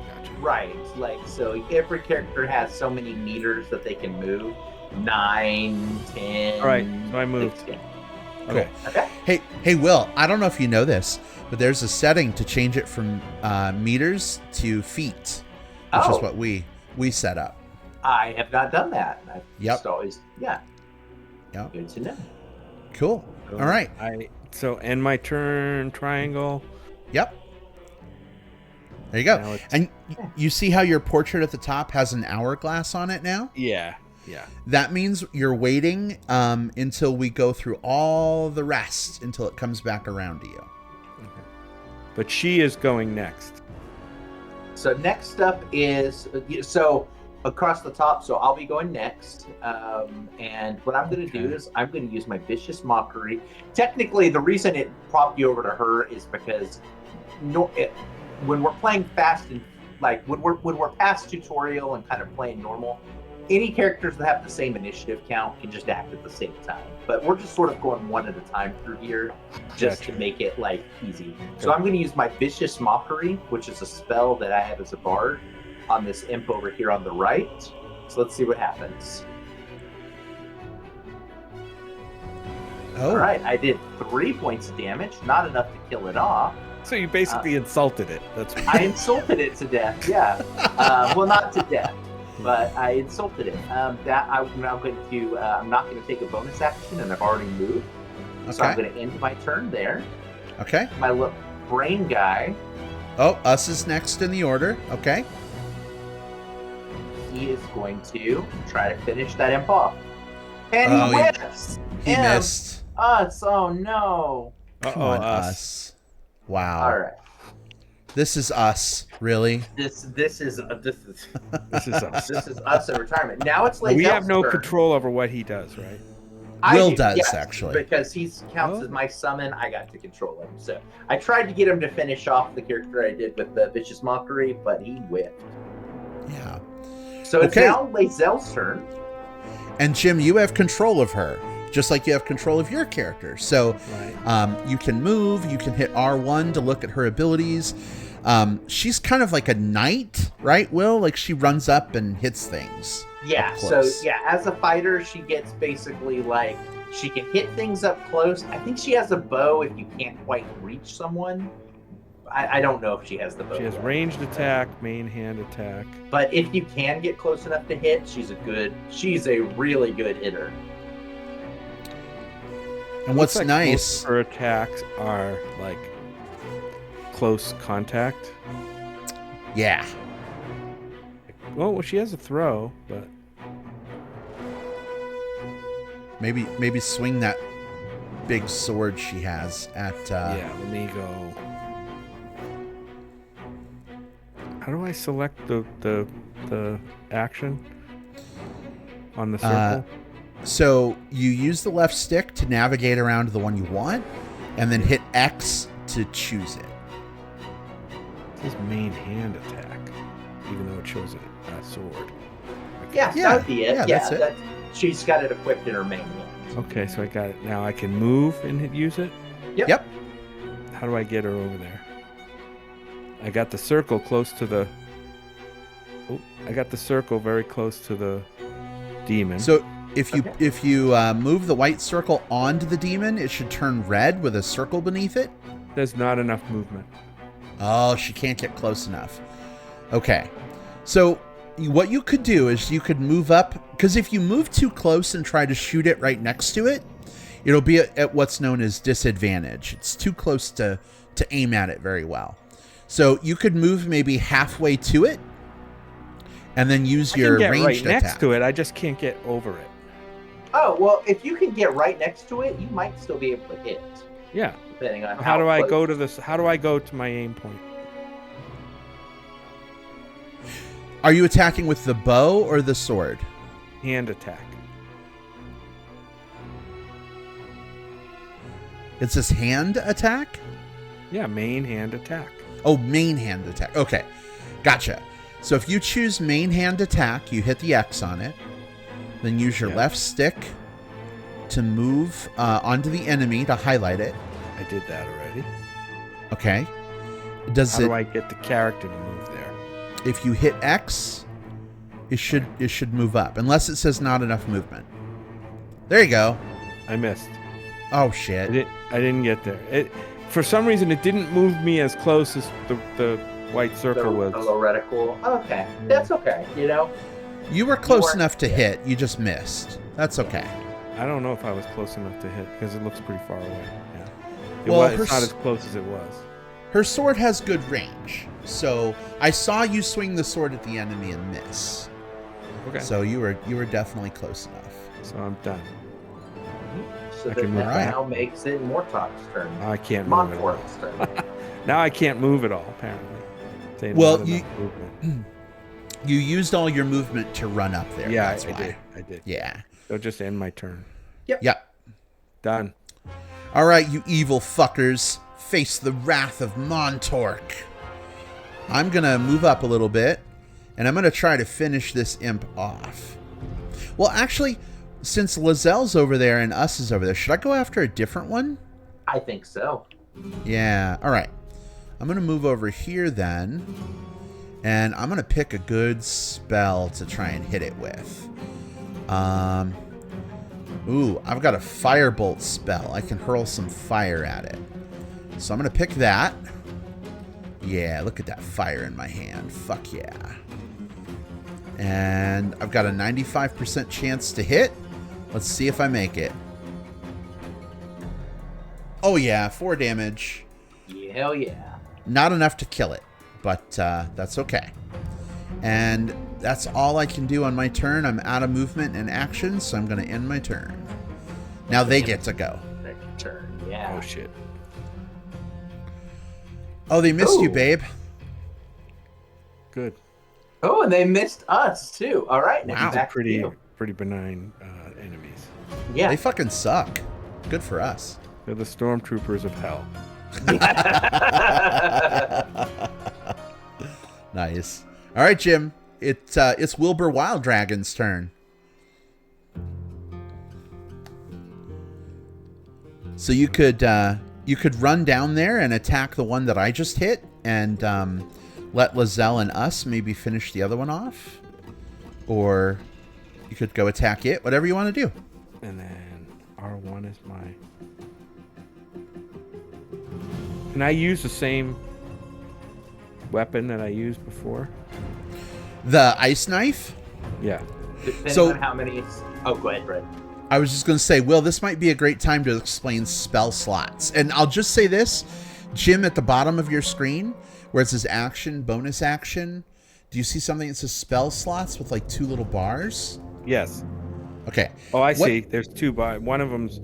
Gotcha.
Right. Like, so every character has so many meters that they can move. 9, 10.
All right, so I moved.
16.
Okay.
Okay.
Hey, Will, I don't know if you know this, but there's a setting to change it from meters to feet, which is what we set up.
I have not done that. I've
Yep.
just always, yeah.
Yep.
Good to know.
Cool. All right.
So end my turn, triangle.
Yep. There you go.
Now it's-
And you see how your portrait at the top has an hourglass on it now?
Yeah.
That means you're waiting until we go through all the rest until it comes back around to you.
Okay. But she is going next.
So next up is, so across the top, so I'll be going next. And what I'm going to do is I'm going to use my Vicious Mockery. Technically, the reason it popped you over to her is because when we're playing fast and like when we're past tutorial and kind of playing normal, any characters that have the same initiative count can just act at the same time. But we're just sort of going one at a time through here just to make it like easy. So I'm going to use my Vicious Mockery, which is a spell that I have as a bard, on this imp over here on the right. So let's see what happens.
Oh.
All right, I did 3 points of damage, not enough to kill it off.
So you basically insulted it. That's what
I insulted it to death, yeah. Well, not to death, but I insulted it. I'm not going to take a bonus action, and I've already moved. So I'm going to end my turn there.
Okay.
My little brain guy.
Oh, us is next in the order. Okay.
He is going to try to finish that imp off. And he whiffs!
He missed.
Us, oh no.
Come on, us. Wow.
All right.
This is us, really.
This is
us.
This is us in retirement. Now it's like
We have no control over what he does, right?
Will does, actually.
Because he counts as my summon, I got to control him. So I tried to get him to finish off the character I did with the Vicious Mockery, but he whiffed.
Yeah.
So it's now Lazelle's turn.
And Jim, you have control of her, just like you have control of your character. So you can move, you can hit R1 to look at her abilities. She's kind of like a knight, right, Will? Like she runs up and hits things.
Yeah, so yeah, as a fighter, she gets basically like, she can hit things up close. I think she has a bow if you can't quite reach someone. I don't know if she has the bow.
She has ranged attack, main hand attack.
But if you can get close enough to hit, she's a really good hitter.
And what's
like
nice,
most of her attacks are like close contact.
Yeah.
Well, she has a throw, but
maybe swing that big sword she has at.
Yeah, let me go. How do I select the action on the circle?
So you use the left stick to navigate around to the one you want, and then hit X to choose it.
It says main hand attack, even though it shows a sword.
Yeah, that would be it.
Yeah, that's it.
She's got it equipped in her main hand.
Okay, so I got it. Now I can move and use it?
Yep.
How do I get her over there? I got the circle close to the... Oh, I got the circle very close to the demon.
So if you move the white circle onto the demon, it should turn red with a circle beneath it.
There's not enough movement.
Oh, she can't get close enough. Okay. So what you could do is you could move up, because if you move too close and try to shoot it right next to it, it'll be at what's known as disadvantage. It's too close to aim at it very well. So you could move maybe halfway to it, and then use your ranged attack.
Next to it, I just can't get over it.
Oh, well, if you can get right next to it, you might still be able to hit.
Yeah.
Depending on
how do I go to this? How do I go to my aim point?
Are you attacking with the bow or the sword?
Hand attack.
It says hand attack?
Yeah, main hand attack.
Oh, main hand attack. Okay, gotcha. So if you choose main hand attack, you hit the X on it. Then use your left stick to move onto the enemy to highlight it.
I did that already.
Okay.
How do I get the character to move there?
If you hit X, it should move up, unless it says not enough movement. There you go.
I missed.
Oh shit!
I didn't get there. For some reason, it didn't move me as close as the white circle was.
The reticle. Okay, that's okay. You know,
you were close enough to hit. You just missed. That's okay.
I don't know if I was close enough to hit because it looks pretty far away.
Yeah.
It's not as close as it was.
Her sword has good range, so I saw you swing the sword at the enemy and miss.
Okay.
So you were definitely close enough.
So I'm done.
So that now makes it Mortok's turn.
I can't move it all.
Turn.
Now I can't move at all, apparently.
Well, you used all your movement to run up there.
Yeah,
that's why.
I did.
Yeah.
So just end my turn.
Yep.
Done.
All right, you evil fuckers. Face the wrath of Montork. I'm going to move up a little bit, and I'm going to try to finish this imp off. Well, actually, since Lazelle's over there and Us is over there, should I go after a different one?
I think so.
Yeah. All right. I'm going to move over here then, and I'm going to pick a good spell to try and hit it with. Ooh, I've got a firebolt spell. I can hurl some fire at it. So I'm going to pick that. Yeah, look at that fire in my hand. Fuck yeah. And I've got a 95% chance to hit. Let's see if I make it. Oh yeah, 4 damage.
Hell yeah.
Not enough to kill it, but that's okay. And that's all I can do on my turn. I'm out of movement and action, so I'm going to end my turn. Now they get to go.
Turn, yeah.
Oh shit.
Oh, they missed you, babe.
Good.
Oh, and they missed us too. All right, now
Wow.
back
Pretty
to you.
benign enemies.
Yeah.
They fucking suck. Good for us.
They're the stormtroopers of hell.
Nice. All right, Jim. It's Wilbur Wild Dragon's turn. So you could run down there and attack the one that I just hit, and let Lazelle and Us maybe finish the other one off, or you could go attack it. Whatever you want to do.
And then R1 is my. Can I use the same weapon that I used before?
The ice knife?
Yeah.
Depending
So-
on how many. Oh, go ahead, Brett.
I was just going to say, Will, this might be a great time to explain spell slots. And I'll just say this, Jim, at the bottom of your screen, where it says action, bonus action, do you see something that says spell slots with like 2 little bars?
Yes.
Okay.
Oh, I see. There's 2 by one of them's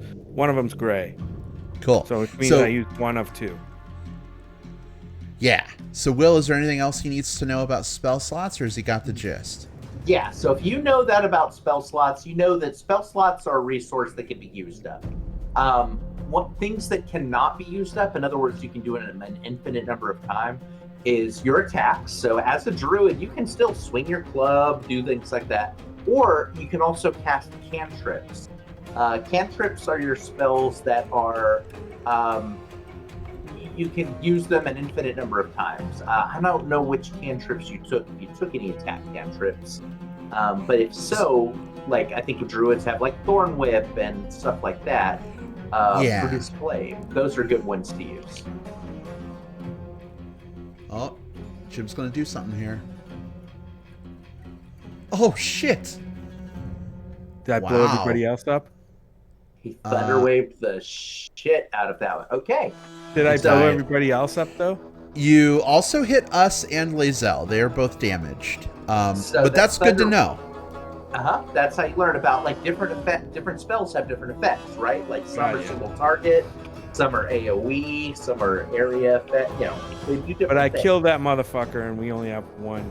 gray.
Cool.
So it means I used 1 of 2.
Yeah. So, Will, is there anything else he needs to know about spell slots, or has he got the gist?
Yeah, so if you know that about spell slots, you know that spell slots are a resource that can be used up. What things that cannot be used up, in other words, you can do it an infinite number of times, is your attacks. So as a druid, you can still swing your club, do things like that. Or you can also cast cantrips. Cantrips are your spells that are... you can use them an infinite number of times. I don't know which cantrips you took. If you took any attack cantrips. But if so, like, I think druids have like Thorn Whip and stuff like that. Produce Flame. Those are good ones to use.
Oh, Jim's going to do something here. Oh, shit.
Did I blow everybody else up?
He thunderwaved the shit out of that one. Okay.
Did I blow everybody else up, though?
You also hit Us and Lazelle. They are both damaged.
So
but that's good to know.
That's how you learn about, like, different spells have different effects, right? Like, some are single target, some are AoE, some are area effect, you know. They do different
But I
things.
killed that motherfucker, and we only have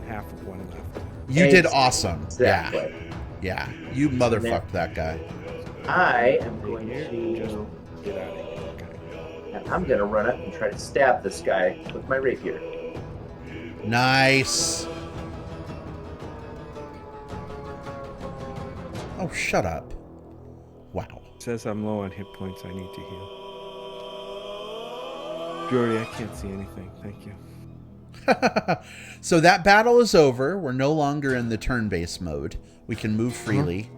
half of one left.
You did awesome.
Exactly.
Yeah. You motherfucked that guy.
I am going
Here,
to...
just get out of here. Okay.
And I'm going to run up and try to stab this guy with my rapier.
Nice. Oh, shut up. Wow.
It says I'm low on hit points. I need to heal. Jordy, I can't see anything. Thank you.
So that battle is over. We're no longer in the turn-based mode. We can move freely.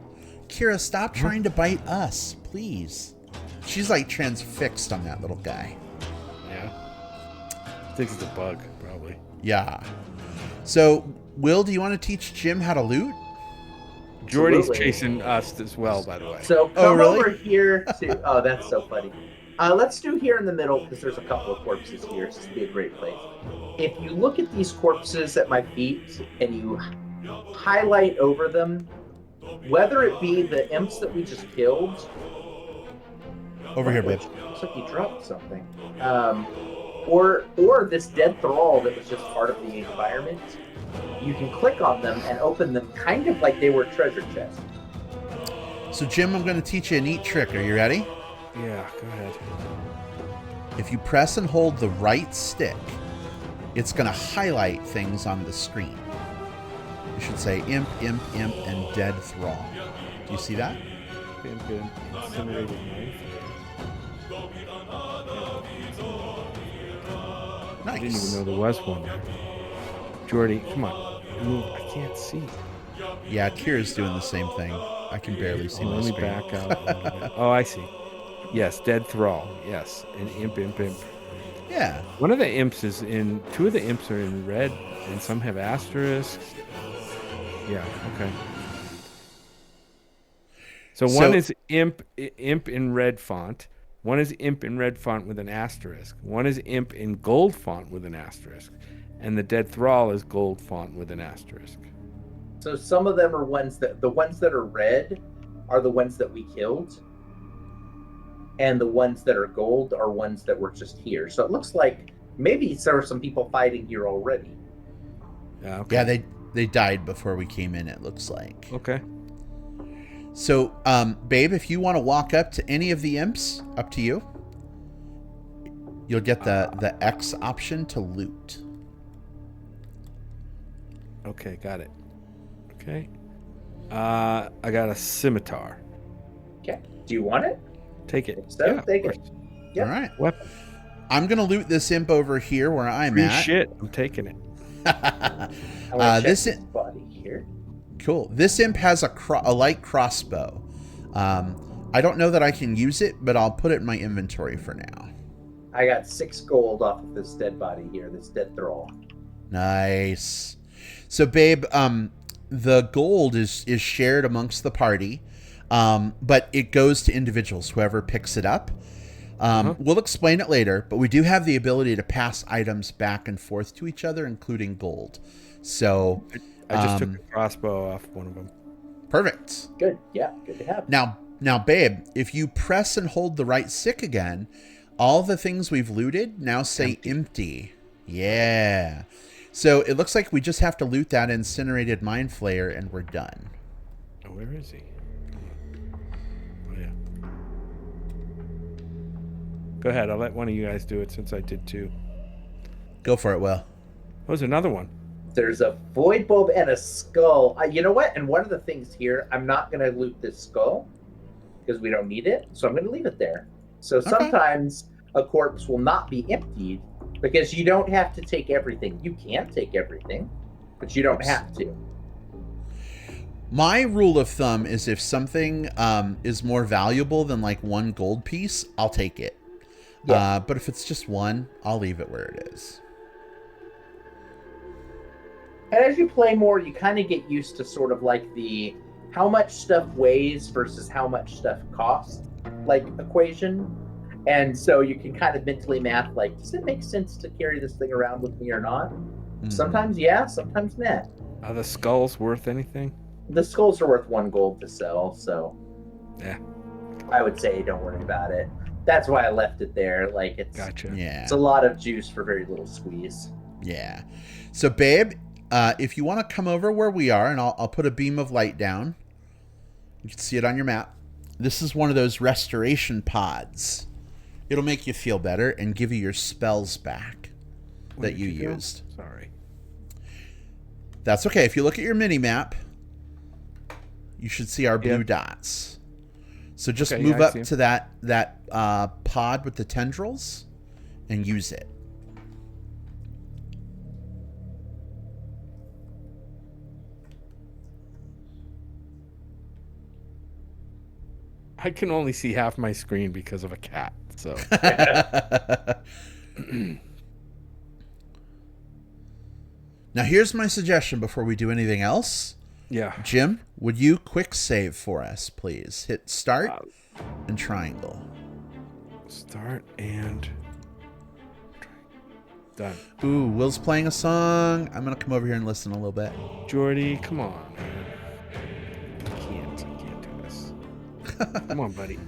Kira, stop trying to bite us, please. She's like transfixed on that little guy.
Yeah. I think it's a bug, probably.
Yeah. So, Will, do you want to teach Jim how to loot?
Jordy's
Absolutely.
chasing us as well, by the way.
So
Oh,
come
really?
over here to... Oh, that's so funny. Let's do here in the middle, because there's a couple of corpses here, so this would be a great place. If you look at these corpses at my feet, and you highlight over them, whether it be the imps that we just killed...
Over here, babe.
Looks like you dropped something. Or this dead thrall that was just part of the environment, you can click on them and open them kind of like they were treasure chests.
So, Jim, I'm going to teach you a neat trick. Are you ready?
Yeah, go ahead.
If you press and hold the right stick, it's going to highlight things on the screen. You should say imp, imp, imp, and dead thrall. Do you see that?
Incinerated knife. I didn't even
Nice.
know there was one there. Jordy, come on. Move. I can't see.
Yeah, Kira's doing the same thing. I can barely see my
Let me
screen.
back out a little bit. Oh, I see. Yes, dead thrall. Yes, and imp, imp, imp.
Yeah.
One of the imps is in. Two of the imps are in red, and some have asterisks. Yeah. Okay. So one is imp in red font. One is imp in red font with an asterisk. One is imp in gold font with an asterisk, and the dead thrall is gold font with an asterisk.
So some of them are the ones that are red are the ones that we killed, and the ones that are gold are ones that were just here. So it looks like maybe there are some people fighting here already.
Yeah. Okay.
Yeah, they died before we came in, it looks like.
Okay.
So, babe, if you want to walk up to any of the imps, up to you. You'll get the X option to loot.
Okay, got it. Okay. I got a scimitar.
Okay. Do you want it?
Take it.
So,
Yeah,
take
of
it.
course.
Yep.
All right.
Weapon.
I'm going to loot this imp over here where I'm
Free
at.
shit. I'm taking it.
I want to check
this
his body here.
Cool. This imp has a light crossbow. I don't know that I can use it, but I'll put it in my inventory for now.
I got 6 gold off of this dead body here, this dead thrall.
Nice. So, babe, the gold is shared amongst the party, but it goes to individuals, whoever picks it up. We'll explain it later, but we do have the ability to pass items back and forth to each other, including gold. So
I just took a crossbow off one of them.
perfect.
Good. Yeah, good to have.
Now, babe, if you press and hold the right stick again, all the things we've looted now say empty. Yeah. So it looks like we just have to loot that incinerated mind flayer and we're done.
Oh, where is he? Oh, yeah. Go ahead. I'll let one of you guys do it since I did 2.
Go for it, Will.
Oh, there's another one.
There's a void bulb and a skull. You know what? And one of the things here, I'm not going to loot this skull because we don't need it. So I'm going to leave it there. So sometimes a corpse will not be emptied because you don't have to take everything. You can take everything, but you don't have to.
My rule of thumb is if something is more valuable than like 1 gold piece, I'll take it.
Yeah.
But if it's just 1, I'll leave it where it is.
And as you play more, you kind of get used to sort of like the how much stuff weighs versus how much stuff costs, like equation. And so you can kind of mentally math, like, does it make sense to carry this thing around with me or not? Sometimes yeah, sometimes not.
Are the skulls worth anything?
The skulls are worth 1 gold to sell, so
Yeah.
I would say don't worry about it. That's why I left it there. Like it's
Gotcha.
Yeah.
it's a lot of juice for very little squeeze.
Yeah. So, babe, if you want to come over where we are, and I'll put a beam of light down. You can see it on your map. This is one of those restoration pods. It'll make you feel better and give you your spells back that you used.
Sorry.
That's okay. If you look at your mini map, you should see our blue dots. So just move up to that pod with the tendrils and use it.
I can only see half my screen because of a cat. So
now here's my suggestion before we do anything else.
Yeah.
Jim, would you quick save for us, please? Hit start and triangle.
Start and done.
Ooh, Will's playing a song. I'm going to come over here and listen a little bit.
Jordy, come on, man. I can't do this. Come on, buddy.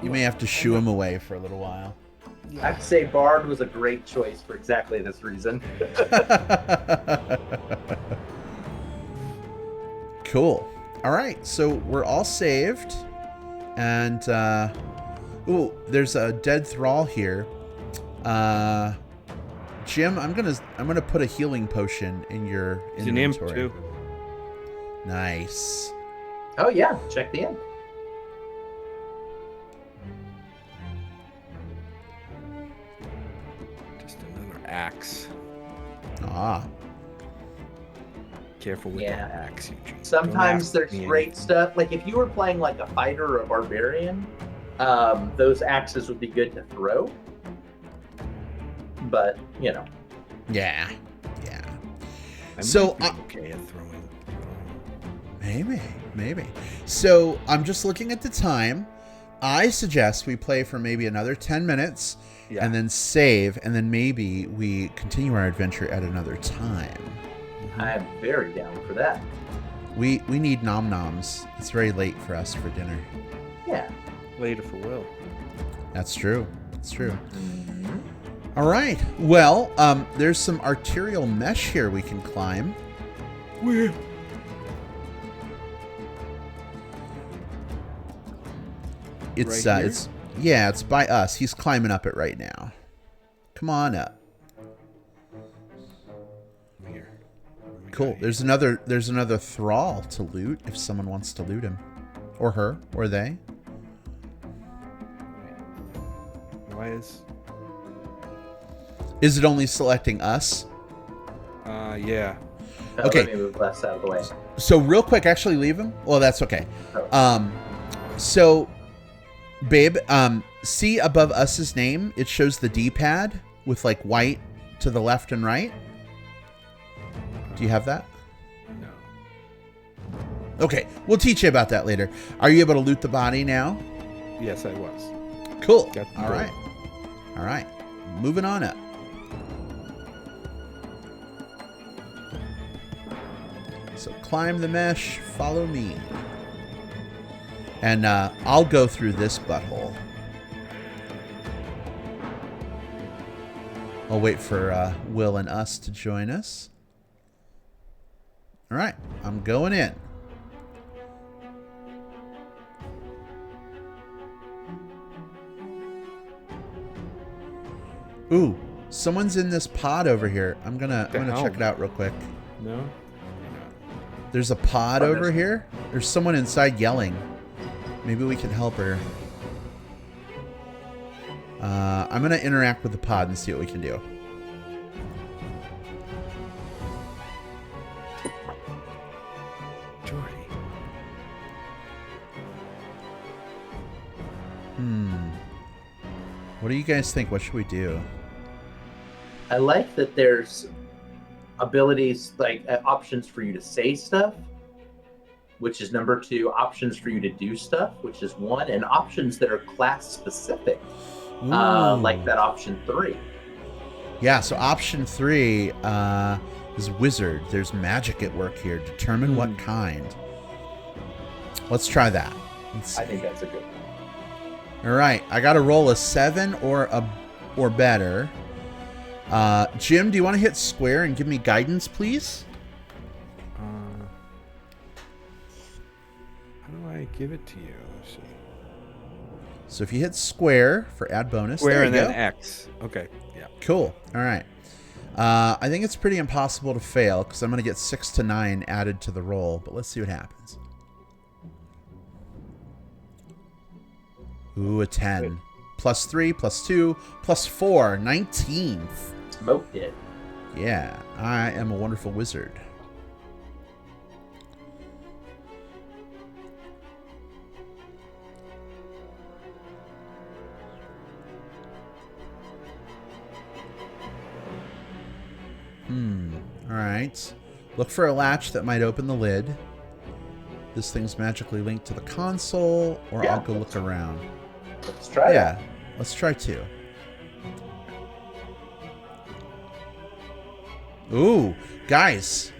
You may have to shoo him away for a little while.
I'd say Bard was a great choice for exactly this reason.
Cool. All right, so we're all saved. And, ooh, there's a dead thrall here. Jim, I'm gonna put a healing potion in your inventory.
Too.
Nice.
Oh yeah, check the end.
Just another axe.
Ah.
Careful with that axe, Eugene.
Sometimes there's great stuff. Like if you were playing like a fighter or a barbarian, those axes would be good to throw. But you know.
Yeah.
I
So
might be okay at throwing.
Maybe. So I'm just looking at the time. I suggest we play for maybe another 10 minutes and then save, and then maybe we continue our adventure at another time.
I'm very down for that.
We need nom noms. It's very late for us for dinner.
Yeah.
Later for Will.
That's true. All right. Well, there's some arterial mesh here we can climb.
Where?
It's
Right here?
it's by us. He's climbing up it right now. Come on up.
Here.
Cool. There's another thrall to loot if someone wants to loot him, or her, or they.
Why is?
Is it only selecting us?
Yeah.
Okay.
Let me move left out of the way.
So real quick, actually leave him. Well, that's okay. So, babe, see above us's name, it shows the D-pad with like white to the left and right. Do you have that?
No.
Okay, we'll teach you about that later. Are you able to loot the body now?
Yes, I was.
Cool.
Got the
All
gold.
right. All right. Moving on up. So climb the mesh, follow me. And I'll go through this butthole. I'll wait for Will and us to join us. All right, I'm going in. Ooh, someone's in this pod over here. I'm gonna check it out real quick.
No.
There's a pod over here. There's someone inside yelling. Maybe we can help her. I'm gonna interact with the pod and see what we can do.
Jordy.
What do you guys think? What should we do?
I like that there's abilities like options for you to say stuff, which is number 2, options for you to do stuff, which is 1, and options that are class specific, like that option 3.
Yeah, so option 3 is wizard. There's magic at work here. Determine what kind. Let's try that.
I think that's a good one.
All right, I got to roll a 7 or better. Jim, do you want to hit square and give me guidance, please?
I give it to you? Let's see.
So if you hit square for add bonus,
Square
there
and
you
then
go.
X. Okay. Yeah.
Cool. All right. I think it's pretty impossible to fail because I'm going to get 6 to 9 added to the roll, but let's see what happens. Ooh, a 10. Plus 3, plus 2, plus 4, 19.
Smoked it.
Yeah, I am a wonderful wizard. All right. Look for a latch that might open the lid. This thing's magically linked to the console, or
Yeah.
I'll go look around.
Let's try
Yeah, let's try 2. Ooh, guys,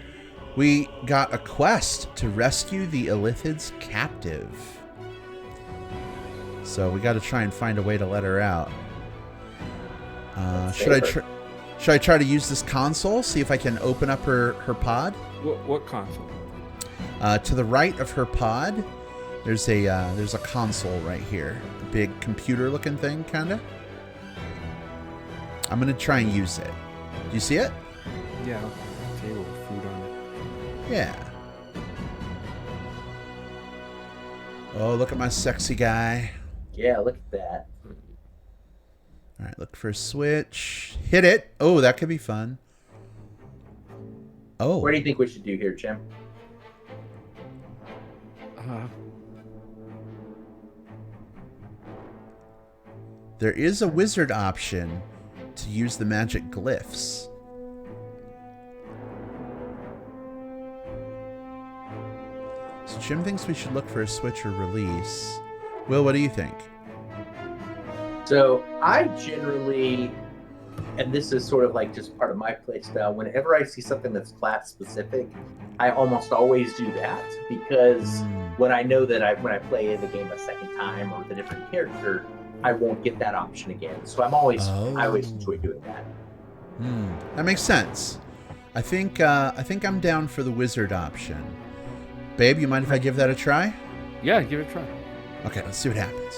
we got a quest to rescue the Illithid's captive. So we got to try and find a way to let her out. Should I try to use this console? See if I can open up her pod.
What console?
To the right of her pod, there's a console right here, a big computer-looking thing, kinda. I'm gonna try and use it. Do you see it?
Yeah. Table with food on it.
Yeah. Oh, look at my sexy guy.
Yeah, look at that.
All right, look for a switch. Hit it. Oh, that could be fun. Oh.
What do you think we should do here, Jim?
There is a wizard option to use the magic glyphs. So Jim thinks we should look for a switch or release. Will, what do you think?
So I generally, and this is sort of like just part of my play style, whenever I see something that's class specific, I almost always do that because when I know that when I play the game a second time or with a different character, I won't get that option again. So I always enjoy doing that.
That makes sense. I think I'm down for the wizard option. Babe, you mind if I give that a try?
Yeah, give it a try.
Okay, let's see what happens.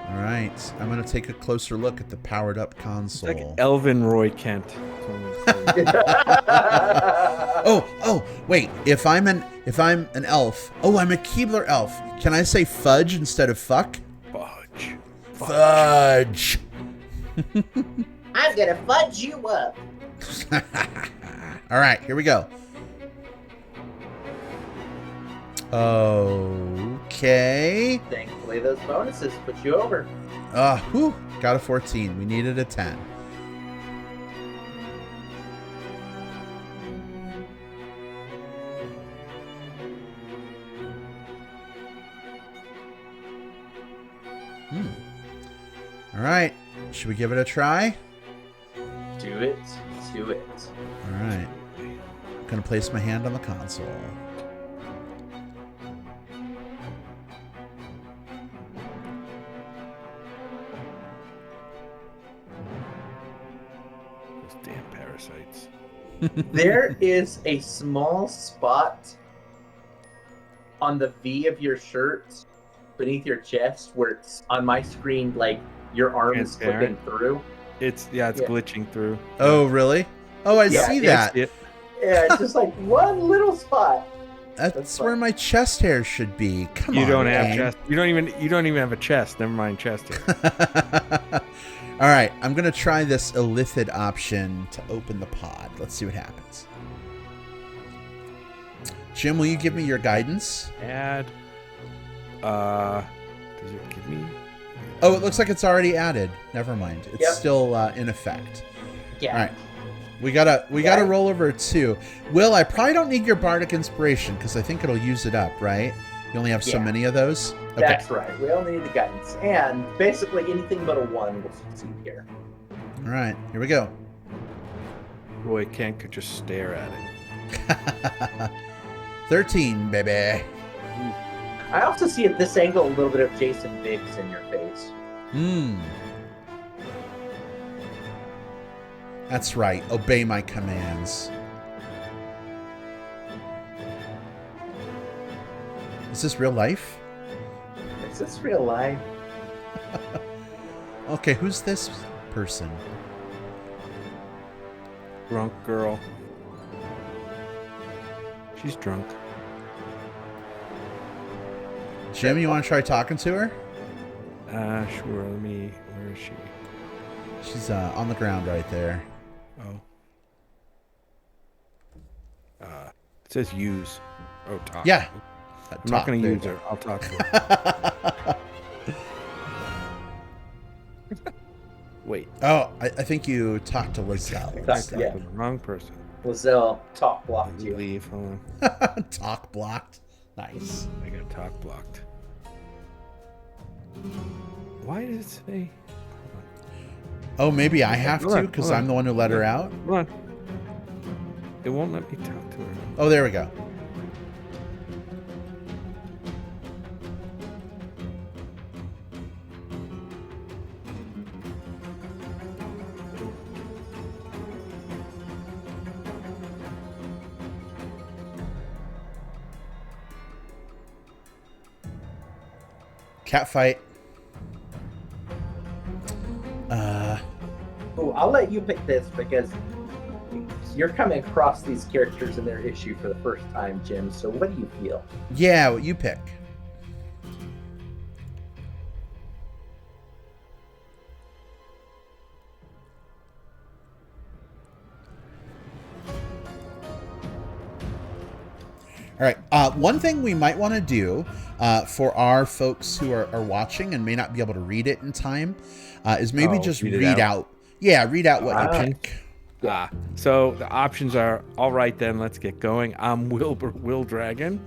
All right, I'm going to take a closer look at the powered-up console.
It's like Elvin Roy Kent.
Oh, wait. If I'm an elf. Oh, I'm a Keebler elf. Can I say fudge instead of fuck?
Fudge.
Fudge.
I'm gonna fudge you up.
All right, here we go. Okay.
Thankfully, those bonuses put you over.
Got a 14. We needed a 10. All right. Should we give it a try?
Do it.
All right. I'm going to place my hand on the console.
Those damn parasites.
There is a small spot on the V of your shirt beneath your chest where it's on my screen, like your arm is clipping through.
It's glitching through.
Oh, really? Oh, I see that.
Yeah, it's just like one little spot.
That's where my chest hair should be. Come on.
You don't have
game.
chest. You don't even have a chest. Never mind chest hair.
All right, I'm going to try this Illithid option to open the pod. Let's see what happens. Jim, will you give me your guidance?
Add. Does it give me?
Oh, it looks like it's already added. Never mind. It's still in effect.
Yeah.
All right. We gotta roll over a 2. Will, I probably don't need your bardic inspiration because I think it'll use it up, right? You only have so many of those. Okay.
That's right. We only need the guidance, and basically anything but a 1 will succeed here.
All right. Here we go.
Roy Kent could just stare at it.
13, baby.
I also see at this angle a little bit of Jason Biggs in your face.
That's right. Obey my commands. Is this real life?
Is this real life?
Okay, who's this person?
Drunk girl. She's drunk.
Jim, you want to try talking to her?
Sure. Where is she?
She's on the ground right there.
Oh. It says use. Oh, talk.
Yeah.
I'm not going to use her. I'll talk to her. Wait.
Oh, I think you talked to Lizelle.
Yeah.
The wrong person.
Lizelle talk blocked you.
Leave. Hold on.
Talk blocked. Nice.
I got talk blocked. Why does it say?
Oh, maybe I have
Hold
to
on,
because
hold
I'm
on.
the one who let her out.
Hold on. It won't let me talk to her.
Oh, there we go. Cat fight.
Oh, I'll let you pick this because you're coming across these characters and their issue for the first time, Jim. So what do you feel?
Yeah, what you pick. All right. One thing we might want to do for our folks who are watching and may not be able to read it in time is maybe just read out. Yeah, read out what you pick.
So the options are, all right then, let's get going. I'm Will Dragon.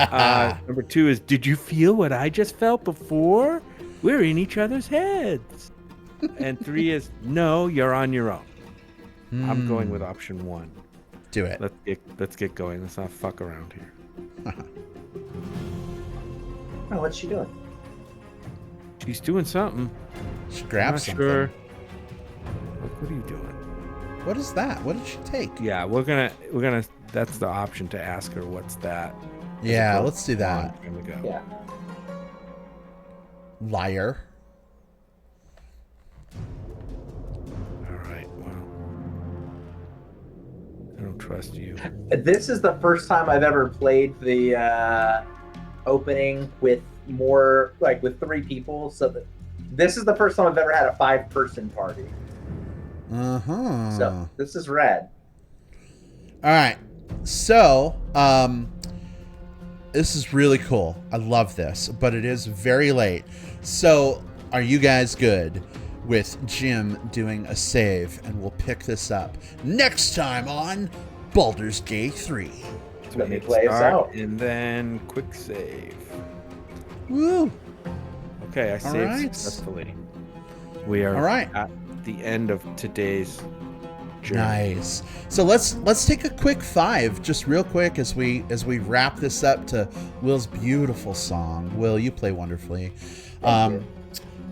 Number 2 is, did you feel what I just felt before? We're in each other's heads. And 3 is, no, you're on your own. I'm going with option 1.
Do it.
Let's get going. Let's not fuck around here.
Oh, what's she doing?
She's doing something.
She
I'm
grabs
not
something.
sure. Look, what are you doing?
What is that? What did she take?
Yeah, we're gonna. That's the option to ask her. What's that?
Yeah, let's do that.
Here we go.
Yeah.
Liar.
All right. Well, I don't trust you.
This is the first time I've ever played the opening with with 3 people. So this is the first time I've ever had a 5-person party. So this is rad.
All right. So, this is really cool. I love this, but it is very late. So, are you guys good with Jim doing a save? And we'll pick this up next time on Baldur's Gate 3.
So
Let me play us out.
And then quick save.
Woo!
Okay, I saved
right.
successfully. We are
All right.
at the end of today's journey.
Nice. So let's take a quick 5, just real quick, as we wrap this up to Will's beautiful song. Will, you play wonderfully.
Thank you.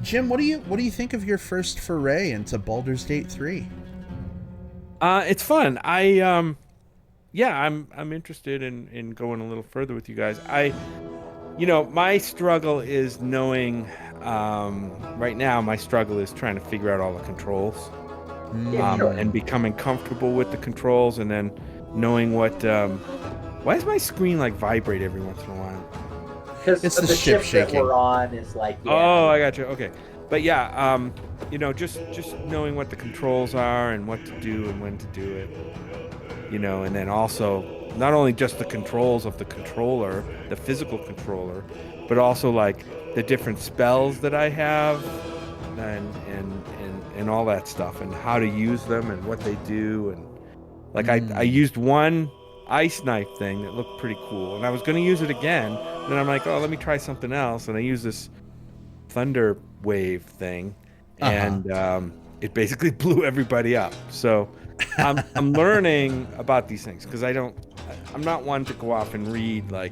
Jim, what do you think of your first foray into Baldur's Gate 3?
It's fun. I'm interested in going a little further with you guys. My struggle is knowing. Right now, my struggle is trying to figure out all the controls, and becoming comfortable with the controls, and then knowing what. Why does my screen vibrate every once in a while?
Because
It's the
the
ship
ship that
shaking.
we're on is like. Yeah.
Oh, I got you. Okay, but yeah, just knowing what the controls are and what to do and when to do it, and then also not only just the controls of the controller, the physical controller, but also the different spells that I have, and all that stuff, and how to use them and what they do, and I used one ice knife thing that looked pretty cool, and I was going to use it again. Then I'm like, oh, let me try something else, and I used this thunder wave thing, and it basically blew everybody up. So I'm learning about these things because I'm not one to go off and read a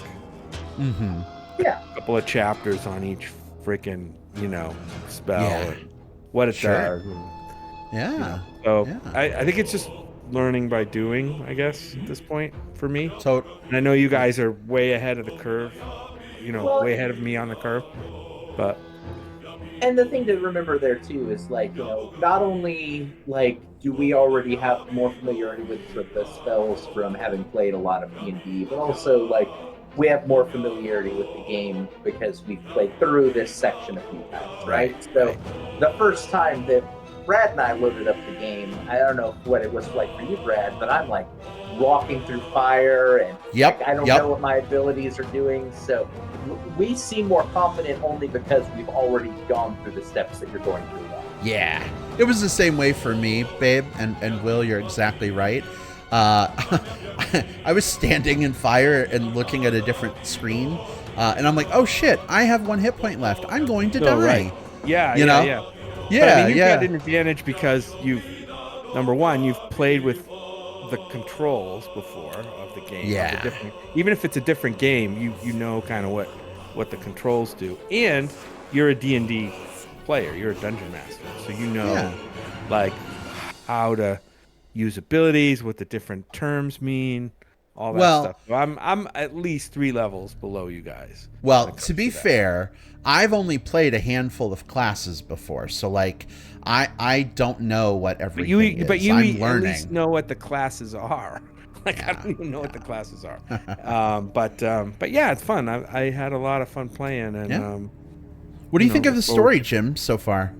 couple of chapters on each freaking spell and what it does.
Yeah.
So
Yeah.
I think it's just learning by doing, I guess, at this point for me.
So
And I know you guys are way ahead of the curve,
Well,
way ahead of me on the curve. But
and the thing to remember there too is like, not only like do we already have more familiarity with the spells from having played a lot of D&D, but also like we have more familiarity with the game because we've played through this section a few times, right? So the first time that Brad and I loaded up the game, I don't know what it was like for you, Brad, but I'm like walking through fire and
Yep.
like, I don't know what my abilities are doing. So we seem more confident only because we've already gone through the steps that you're going through now.
Yeah. It was the same way for me, babe, and Will, you're exactly right. I was standing in fire and looking at a different screen, and I'm like, oh shit, I have 1 hit point left. I'm going to die.
Right. Yeah,
You know?
yeah.
Yeah,
But, I mean, you've
yeah.
got an advantage because number one, you've played with the controls before of the game.
Yeah.
Even if it's a different game, you know kind of what the controls do. And you're a D&D player. You're a dungeon master. So you know like how to use abilities, what the different terms mean, all that stuff. So I'm at least 3 levels below you guys.
Well, to be fair, I've only played a handful of classes before, so like I don't know what everything is.
But you
I'm learning.
at least know what the classes are. Like I don't even know what the classes are. But yeah, it's fun. I had a lot of fun playing. And
what do you think of the story, Jim, so far?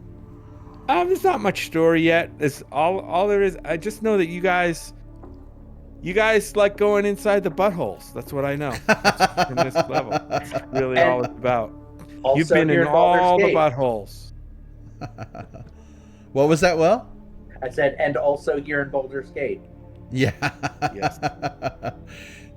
There's not much story yet. It's all there is. I just know that you guys like going inside the buttholes. That's what I know. From this level, that's really all it's about. You've been in all the buttholes.
What was that, Will?
I said, and also here in Baldur's Gate.
Yeah.
Yes.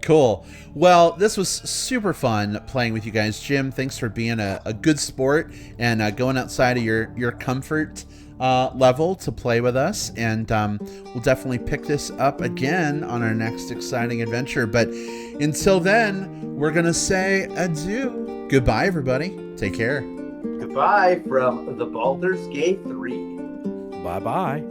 Cool. Well, this was super fun playing with you guys. Jim, thanks for being a good sport and going outside of your comfort level to play with us. And we'll definitely pick this up again on our next exciting adventure. But until then, we're going to say adieu. Goodbye, everybody. Take care.
Goodbye from the Baldur's Gate 3.
Bye-bye.